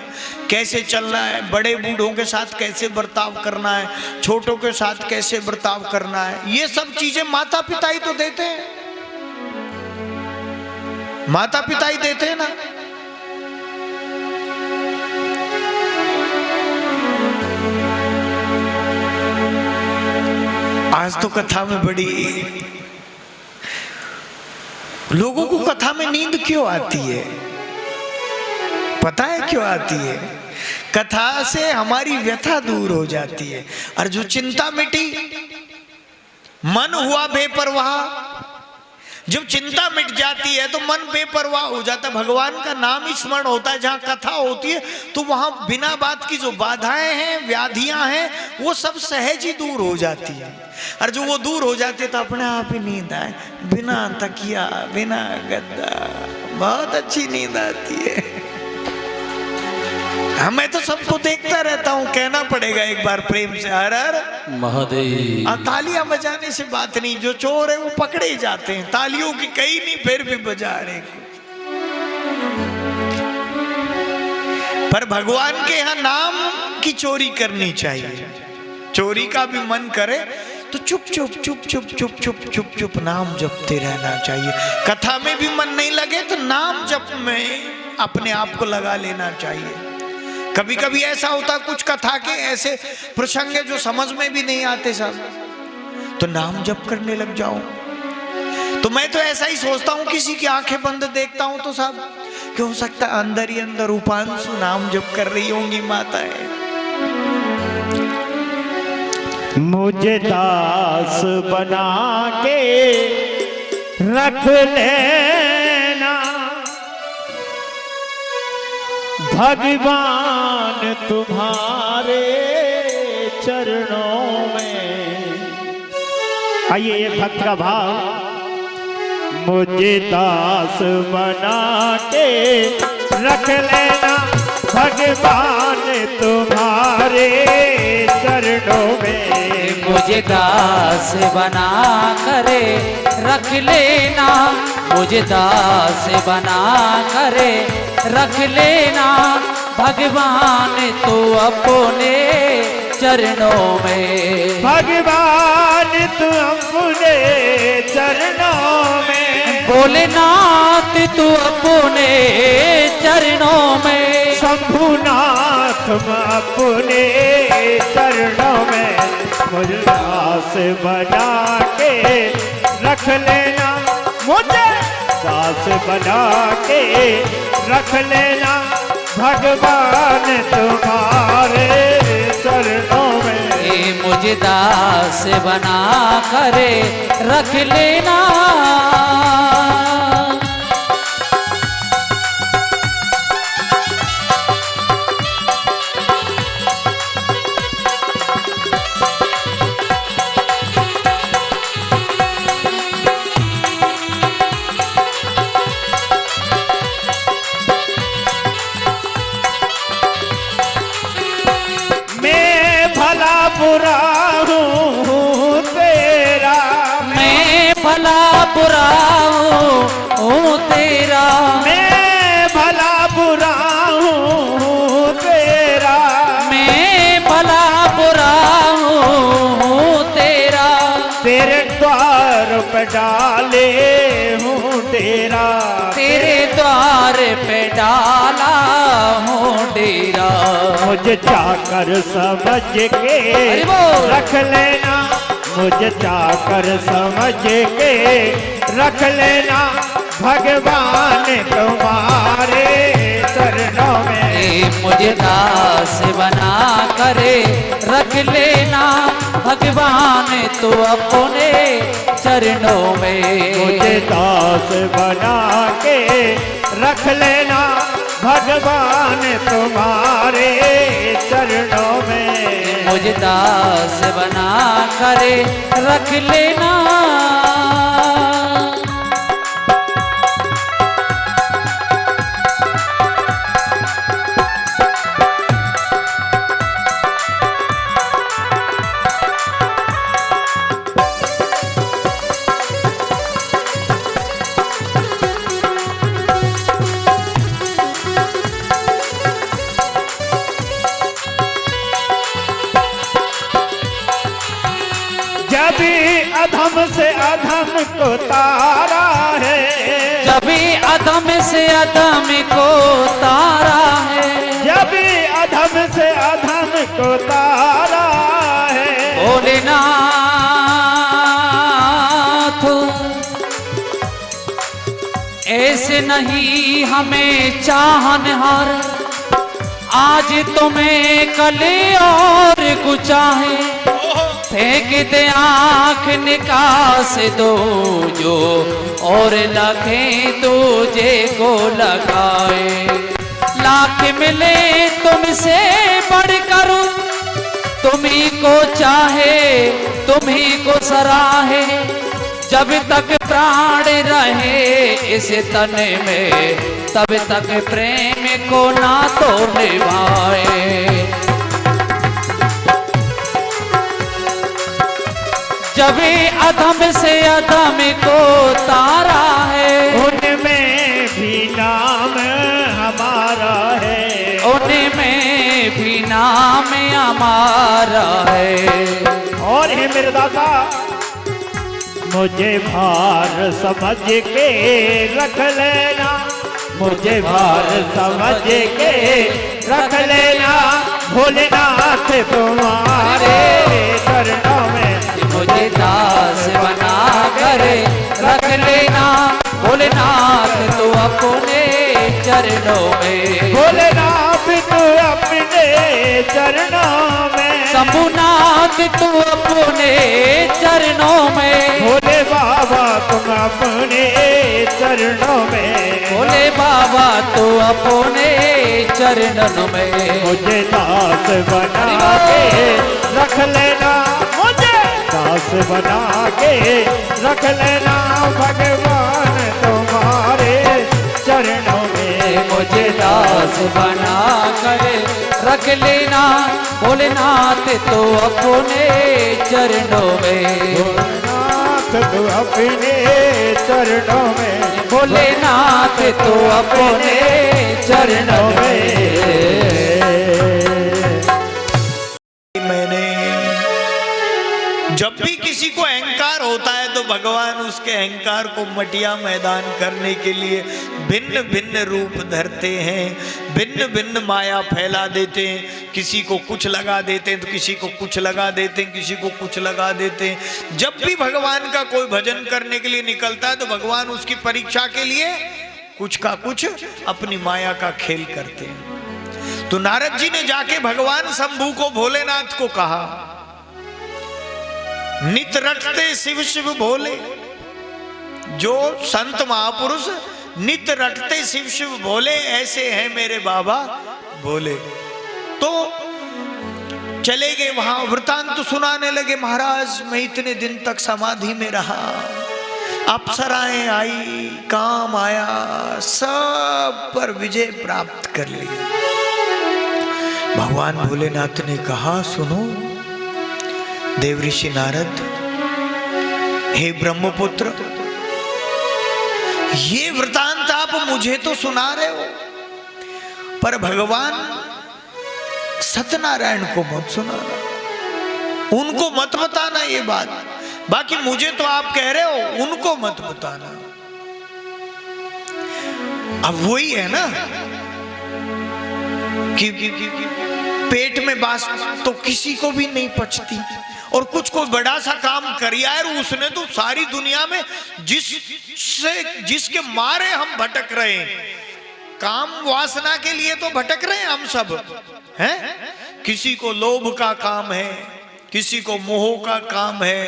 A: कैसे चलना है, बड़े बूढ़ों के साथ कैसे बर्ताव करना है, छोटों के साथ कैसे बर्ताव करना है, ये सब चीजें माता पिता ही तो देते हैं। माता पिता ही देते हैं ना। आज तो कथा में बड़ी लोगों को कथा में नींद क्यों आती है? पता है क्यों आती है? कथा से हमारी व्यथा दूर हो जाती है और जो चिंता मिटी, मन हुआ बेपरवाह। जब चिंता मिट जाती है तो मन बेपरवाह हो जाता है। भगवान का नाम स्मरण होता है। जहाँ कथा होती है तो वहां बिना बात की जो बाधाएं हैं व्याधियां हैं वो सब सहज ही दूर हो जाती है। और जो वो दूर हो जाती है तो अपने आप ही नींद आए, बिना तकिया बिना गद्दा, बहुत अच्छी नींद आती है। मैं तो सबको देखता रहता हूँ, कहना पड़ेगा एक बार प्रेम से हर हर
B: महादेव।
A: तालियां बजाने से बात नहीं, जो चोर है वो पकड़े जाते हैं। तालियों की कहीं नहीं, फिर भी बजा रहे। पर भगवान के यहाँ नाम की चोरी करनी चाहिए। चोरी का भी मन करे तो चुप चुप चुप चुप चुप चुप चुप चुप नाम जपते रहना चाहिए। कथा में भी मन नहीं लगे तो नाम जप में अपने आप को लगा लेना चाहिए। कभी कभी ऐसा होता कुछ कथा के ऐसे प्रसंग है जो समझ में भी नहीं आते सब, तो नाम जप करने लग जाओ। तो मैं तो ऐसा ही सोचता हूँ, किसी की आंखें बंद देखता हूँ तो सब क्यों हो सकता है अंदर ही अंदर उपांशु नाम जप कर रही होंगी माताएं।
C: मुझे दास बना के रख लेना भगवान तुम्हारे चरणों में। आइए ये भक्त का भाव। मुझे दास बना के रख लेना भगवान तुम्हारे चरणों में।
B: मुझे दास बना करे रख लेना, मुझे दास बना करे रख लेना भगवान तो अपने चरणों में।
C: भगवान तू अपने चरणों में।
B: भोलेनाथ तू अपने चरणों में।
C: शंभुनाथ अपने चरणों में। मुझे दास बना के रख लेना, मुझे दास बना के रख लेना भगवान तुम्हारे चरणों में।
B: मुझे दास बना करे रख लेना।
C: बुरा हूँ तेरा,
B: मैं भला बुरा हूँ तेरा।
C: मैं भला बुरा हूँ तेरा।
B: मैं भला बुरा हूँ तेरा।
C: तेरे द्वार पे डाले हूँ डेरा।
B: तेरे द्वार पे डाला हूँ डेरा।
C: मुझे चाकर समझ के रख लेना, मुझे चाकर समझ के रख लेना भगवान तुम्हारे चरणों में।
B: मुझे दास बना करे रख लेना भगवान तो अपने चरणों में।
C: मुझे दास बना के रख लेना भगवान तुम्हारे चरणों में।
B: मुझे दास बना करे रख लेना।
C: जब अधम से अधम को तारा है,
B: जब अधम से अधम को तारा है,
C: जब अधम से अधम को तारा है।
B: भोलेनाथ ऐसे नहीं हमें चाहनहार, आज तुम्हें कल और कुछ चाहे, फेंक दे आँख निकास दो जो, और लखें तुझे को लगाए। लाख मिले तुमसे बढ़कर, तुम्ही को चाहे तुम्ही को सराहे, जब तक प्राण रहे इस तन में, तब तक प्रेम को ना तो निभाए। जब अधम से अधम को तारा है,
C: उनमें भी नाम हमारा है,
B: उनमें भी नाम हमारा है।
C: और हे मेरे दाता मुझे भार समझ के रख लेना, मुझे भार समझ के रख लेना, भोलेनाथ तुम्हारे चरणों में
B: मुझे दास बना कर रख लेना, भोलेनाथ तू अपने चरणों में,
C: भोलेनाथ तू अपने चरणों में,
B: शंभुनाथ तू अपने चरणों में,
C: भोले बाबा तुम अपने चरणों में,
B: भोले बाबा तू अपने चरणों में।
C: मुझे दास बना के रख लेना, मुझे दास बना के रख लेना, भगवान तुम्हारे चरणों में,
B: मुझे दास बना कर रख लेना, भोलेनाथ तो अपने चरणों में,
C: भोलेनाथ तू अपने चरणों में,
B: भोलेनाथ तो अपने चरणों में।
A: मैंने जब भी किसी को अहंकार होता है तो भगवान उसके अहंकार को मटिया मैदान करने के लिए भिन्न भिन्न रूप धरते हैं, भिन्न भिन्न माया फैला देते हैं। किसी को कुछ लगा देते हैं तो किसी को कुछ लगा देते हैं, किसी को कुछ लगा देते हैं। जब भी भगवान का कोई भजन करने के लिए निकलता है तो भगवान उसकी परीक्षा के लिए कुछ का कुछ अपनी माया का खेल करते हैं। तो नारद जी ने जाके भगवान शंभू को, भोलेनाथ को कहा, नित रटते शिव शिव भोले, जो संत महापुरुष नित रटते शिव शिव भोले ऐसे हैं मेरे बाबा भोले। तो चले गए वहां, वृतांत सुनाने लगे, महाराज मैं इतने दिन तक समाधि में रहा, अप्सराएं आई, काम आया, सब पर विजय प्राप्त कर ली। भगवान भोलेनाथ ने कहा, सुनो देवऋषि नारद, हे ब्रह्मपुत्र, ये वृतांत आप मुझे तो सुना रहे हो, पर भगवान सत्यनारायण को मत सुनाना, उनको मत बताना ये बात। बाकी मुझे तो आप कह रहे हो, उनको मत बताना। अब वही है ना कि पेट में बात तो किसी को भी नहीं पचती, और कुछ कोई बड़ा सा काम करिया है उसने तो सारी दुनिया में जिसके मारे हम भटक रहे हैं, काम वासना के लिए तो भटक रहे हैं हम सब हैं। किसी को लोभ का काम है, किसी को मोह का काम है,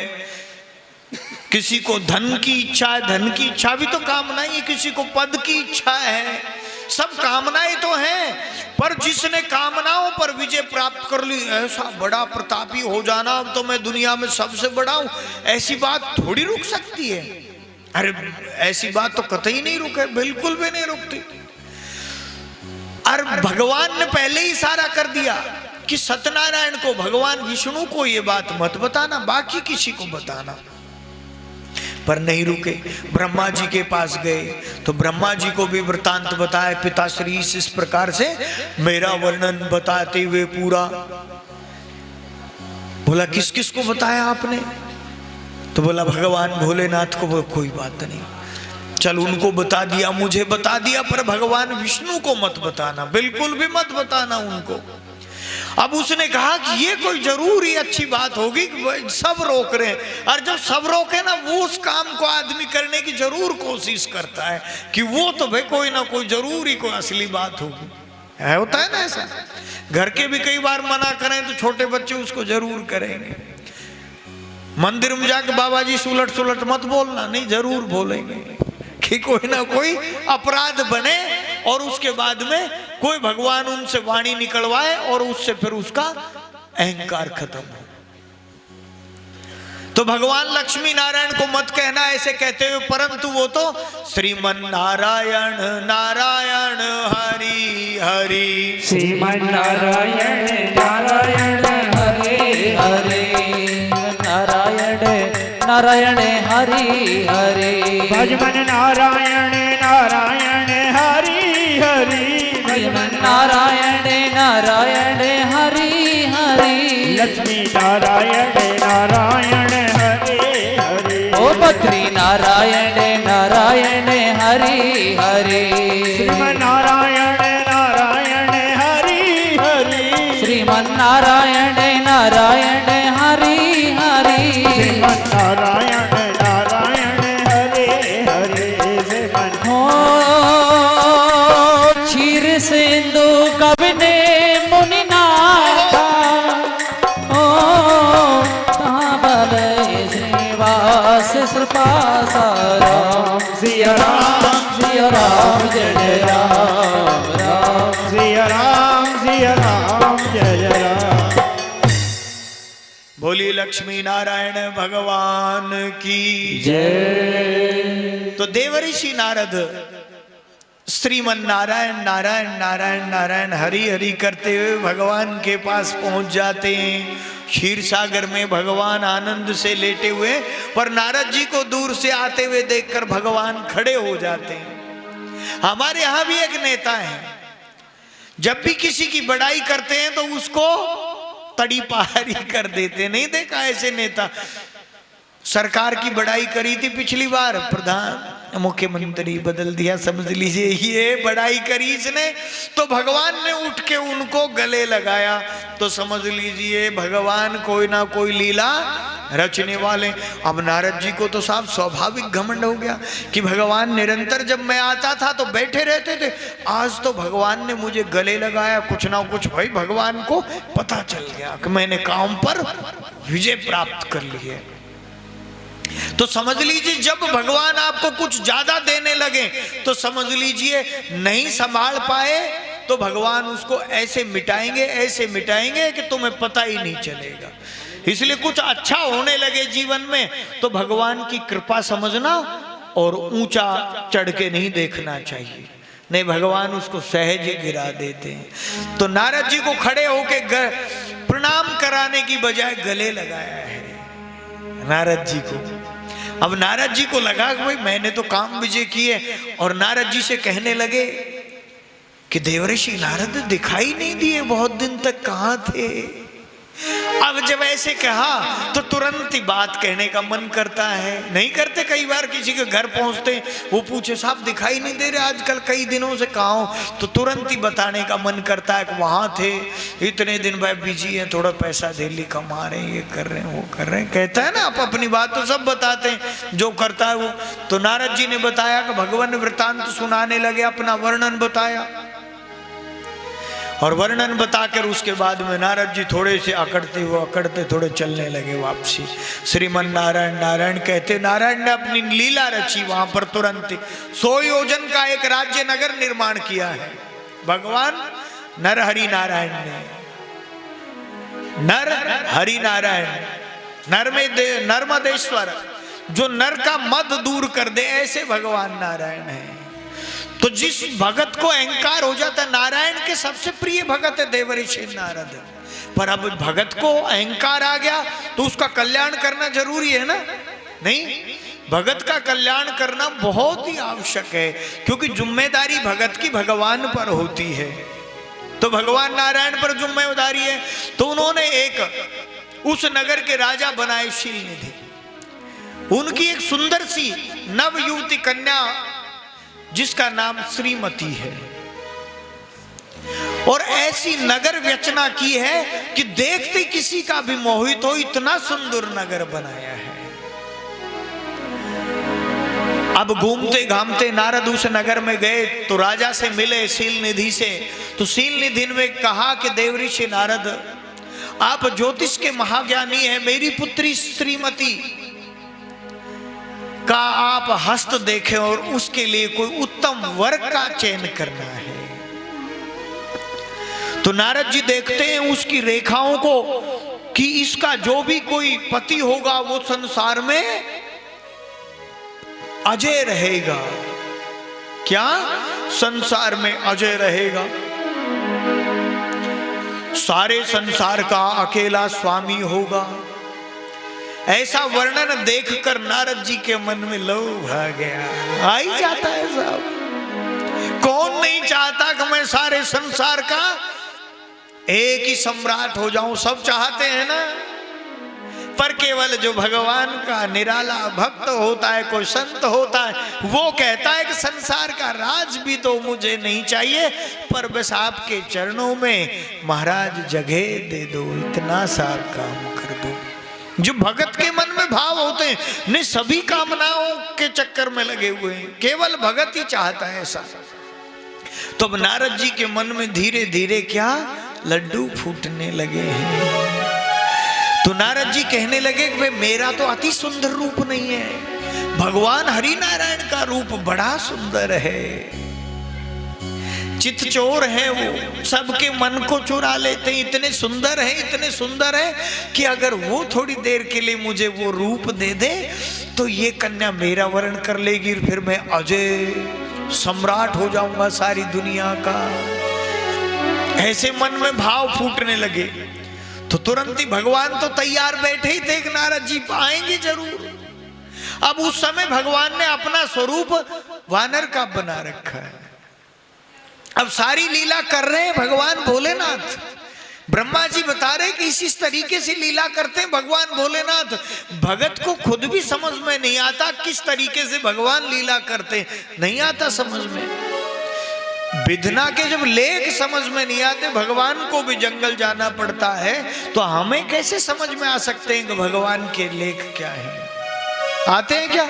A: किसी को धन की इच्छा है, धन की इच्छा भी तो कामना ही है, किसी को पद की इच्छा है, सब कामनाएं तो हैं। पर जिसने कामनाओं पर विजय प्राप्त कर ली, ऐसा बड़ा प्रतापी हो जाना, अब तो मैं दुनिया में सबसे बड़ा हूं, ऐसी बात थोड़ी रुक सकती है। अरे ऐसी बात तो कतई नहीं रुके, बिल्कुल भी नहीं रुकती। और भगवान ने पहले ही इशारा कर दिया कि सत्यनारायण को, भगवान विष्णु को ये बात मत बताना, बाकी किसी को बताना। पर नहीं रुके, ब्रह्मा जी के पास गए तो ब्रह्मा जी को भी वृतांत बताया, पिताश्री इस प्रकार से मेरा वर्णन बताते हुए पूरा। बोला किस किस को बताया आपने? तो बोला भगवान भोलेनाथ को कोई बात नहीं, चल उनको बता दिया, मुझे बता दिया, पर भगवान विष्णु को मत बताना, बिल्कुल भी मत बताना उनको। अब उसने कहा कि ये कोई जरूरी अच्छी बात होगी कि सब रोक रहे हैं, और जब सब रोके ना वो उस काम को आदमी करने की जरूर कोशिश करता है कि वो तो भाई कोई ना कोई जरूरी कोई असली बात होगी। है होता है ना ऐसा, घर के भी कई बार मना करें तो छोटे बच्चे उसको जरूर करेंगे। मंदिर में जाके बाबा जी सुलट सुलट मत बोलना, नहीं जरूर बोलेंगे कि कोई ना कोई अपराध बने और उसके बाद में कोई भगवान उनसे वाणी निकलवाए और उससे फिर उसका अहंकार खत्म हो। तो भगवान लक्ष्मी नारायण को मत कहना ऐसे कहते हुए, परंतु वो तो श्रीमन नारायण नारायण हरि हरि,
C: श्रीमन नारायण नारायण हरे हरे,
B: नारायण नारायण हरि हरि,
C: भजमन नारायण नारायण हरि हरि,
B: भजमन नारायण नारायण हरि हरि,
C: लक्ष्मी नारायण नारायण हरे हरे,
B: ओ बद्री नारायण नारायण हरि हरि,
C: श्रीमन नारायण नारायण हरि हरि,
B: श्रीमन नारायण नारायण हरि हरि,
C: श्रीमन नारायण नारायण हरे हरे, श्रीमन
B: हो क्षीर सिंधु कवने मुनिनाथा, ओ ताबल श्रीवास कृपासाराम,
C: सिया राम
B: सिया राम जय राम राम,
C: सिया राम जय राम।
A: बोली लक्ष्मी नारायण भगवान की
B: जय।
A: तो देवऋषि नारद श्रीमन नारायण नारायण नारायण नारायण हरि हरि करते हुए भगवान के पास पहुंच जाते हैं। क्षीर सागर में भगवान आनंद से लेटे हुए, पर नारद जी को दूर से आते हुए देखकर भगवान खड़े हो जाते हैं। हमारे यहाँ भी एक नेता है, जब भी किसी की बड़ाई करते हैं तो उसको तड़ी पहाड़ी कर देते। नहीं देखा ऐसे नेता? सरकार की बड़ाई करी थी पिछली बार, प्रधान मुख्यमंत्री बदल दिया, समझ लीजिए ये बड़ाई करी इसने, तो भगवान ने उठ के उनको गले लगाया। तो समझ लीजिए भगवान कोई ना कोई लीला रचने वाले। अब नारद जी को तो साफ स्वाभाविक घमंड हो गया कि भगवान निरंतर जब मैं आता था तो बैठे रहते थे, आज तो भगवान ने मुझे गले लगाया। कुछ ना कुछ भाई भगवान को पता चल गया कि मैंने काम पर विजय प्राप्त कर ली है। तो समझ लीजिए जब भगवान आपको कुछ ज्यादा देने लगे तो समझ लीजिए नहीं संभाल पाए तो भगवान उसको ऐसे मिटाएंगे कि तुम्हें पता ही नहीं चलेगा। इसलिए कुछ अच्छा होने लगे जीवन में तो भगवान की कृपा समझना और ऊंचा चढ़ के नहीं देखना चाहिए, नहीं भगवान उसको सहज गिरा देते हैं। तो नारद जी को खड़े होके प्रणाम कराने की बजाय गले लगाया है नारद जी को। अब नारद जी को लगा कि भाई मैंने तो काम विजय किए, और नारद जी से कहने लगे कि देवऋषि नारद दिखाई नहीं दिए, बहुत दिन तक कहाँ थे। अब जब ऐसे कहा तो तुरंत ही बात कहने का मन करता है, नहीं करते? कई बार किसी के घर पहुंचते वो पूछे साहब दिखाई नहीं दे रहे आजकल, कई दिनों से कहाँ हो, तो तुरंत ही बताने का मन करता है कि वहाँ थे, इतने दिन भाई बिजी हैं, थोड़ा पैसा डेली कमा रहे हैं, ये कर रहे हैं वो कर रहे हैं। कहता है ना आप अपनी बात तो सब बताते हैं जो करता है वो। तो नारद जी ने बताया कि भगवान वृत्तांत सुनाने लगे, अपना वर्णन बताया, और वर्णन बताकर उसके बाद में नारद जी थोड़े से अकड़ते थोड़े चलने लगे वापसी। श्रीमन नारायण नारायण कहते नारायण ने अपनी लीला रची वहां पर। तुरंत 100 योजन का एक राज्य नगर निर्माण किया है भगवान नरहरि नारायण ने। नर हरि नारायण नर्मदेश्वर, जो नर का मद दूर कर दे, ऐसे भगवान नारायण है। तो जिस भगत को अहंकार हो जाता है, नारायण के सबसे प्रिय भगत है देवऋषि नारद, पर अब भगत को अहंकार आ गया तो उसका कल्याण करना जरूरी है ना? नहीं, भगत का कल्याण करना बहुत ही आवश्यक है, क्योंकि जिम्मेदारी भगत की भगवान पर होती है। तो भगवान नारायण पर जिम्मेदारी है। तो उन्होंने एक उस नगर के राजा बनाए शीलनिधि, उनकी एक सुंदर सी नव युवती कन्या जिसका नाम श्रीमती है, और ऐसी नगर व्यचना की है कि देखते किसी का भी मोहित हो, इतना सुंदर नगर बनाया है। अब घूमते घामते नारद उस नगर में गए तो राजा से मिले शील निधि से। तो शील निधि ने कहा कि देवऋषि नारद, आप ज्योतिष के महाज्ञानी हैं, मेरी पुत्री श्रीमती का आप हस्त देखें और उसके लिए कोई उत्तम वर का चयन करना है। तो नारद जी देखते हैं उसकी रेखाओं को कि इसका जो भी कोई पति होगा वो संसार में अजय रहेगा। क्या? संसार में अजय रहेगा, सारे संसार का अकेला स्वामी होगा। ऐसा वर्णन देखकर नारद जी के मन में लोभ आ गया। आ ही जाता है सब, कौन नहीं चाहता कि मैं सारे संसार का एक ही सम्राट हो जाऊं, सब चाहते हैं ना। पर केवल जो भगवान का निराला भक्त होता है, कोई संत होता है, वो कहता है कि संसार का राज भी तो मुझे नहीं चाहिए, पर बस आपके चरणों में महाराज जगह दे दो, इतना सा काम कर दो। जो भगत के मन में भाव होते हैं, ने सभी कामनाओं के चक्कर में लगे हुए हैं, केवल भगत ही चाहता है ऐसा। तो अब नारद जी के मन में धीरे धीरे क्या लड्डू फूटने लगे हैं। तो नारद जी कहने लगे कि भाई मेरा तो अति सुंदर रूप नहीं है, भगवान हरि नारायण का रूप बड़ा सुंदर है, चित चोर है, वो सबके मन को चुरा लेते हैं, इतने सुंदर है, इतने सुंदर है कि अगर वो थोड़ी देर के लिए मुझे वो रूप दे दे तो ये कन्या मेरा वर्ण कर लेगी, फिर मैं अजय सम्राट हो जाऊंगा सारी दुनिया का। ऐसे मन में भाव फूटने लगे। तो तुरंत ही भगवान तो तैयार बैठे ही थे, नारद जी आएंगे जरूर। अब उस समय भगवान ने अपना स्वरूप वानर का बना रखा है। अब सारी लीला कर रहे हैं भगवान भोलेनाथ। ब्रह्मा जी बता रहे कि इस तरीके से लीला करते हैं भगवान भोलेनाथ। भगत को खुद भी समझ में नहीं आता किस तरीके से भगवान लीला करते, नहीं आता समझ में। विधना के जब लेख समझ में नहीं आते, भगवान को भी जंगल जाना पड़ता है, तो हमें कैसे समझ में आ सकते हैं कि भगवान के लेख क्या है? आते हैं क्या?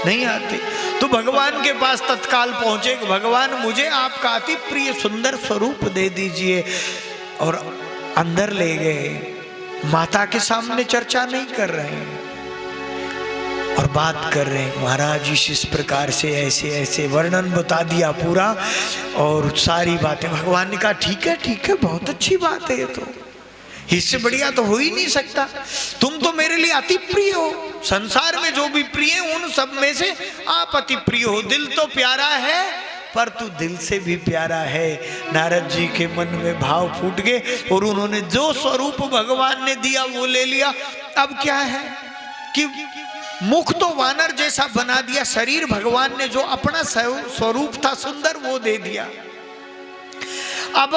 A: नहीं आते। तो भगवान के पास तत्काल पहुंचे कि भगवान मुझे आपका अति प्रिय सुंदर स्वरूप दे दीजिए, और अंदर ले गए। माता के सामने चर्चा नहीं कर रहे हैं और बात कर रहे हैं, महाराज इस प्रकार से ऐसे ऐसे वर्णन बता दिया पूरा, और सारी बातें भगवान ने कहा ठीक है बहुत अच्छी बात है, ये तो इससे बढ़िया तो हो ही नहीं सकता। तुम तो मेरे लिए अति प्रिय हो, संसार में जो भी प्रिय है उन सब में से आप अति प्रिय हो। दिल तो प्यारा है पर तू दिल से भी प्यारा है। नारद जी के मन में भाव फूट गए और उन्होंने जो स्वरूप भगवान ने दिया वो ले लिया। अब क्या है कि मुख तो वानर जैसा बना दिया, शरीर भगवान ने जो अपना स्वरूप था सुंदर वो दे दिया। अब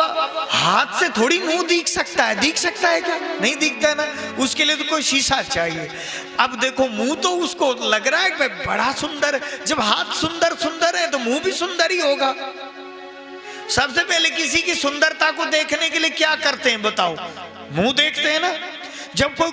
A: हाथ से थोड़ी मुंह दिख सकता है, दिख सकता है क्या? नहीं दिखता ना, उसके लिए तो कोई शीशा चाहिए। अब देखो मुंह तो उसको लग रहा है कि बड़ा सुंदर, जब हाथ सुंदर सुंदर है तो मुंह भी सुंदर ही होगा। सबसे पहले किसी की सुंदरता को देखने के लिए क्या करते हैं बताओ? मुंह देखते हैं ना। जब कोई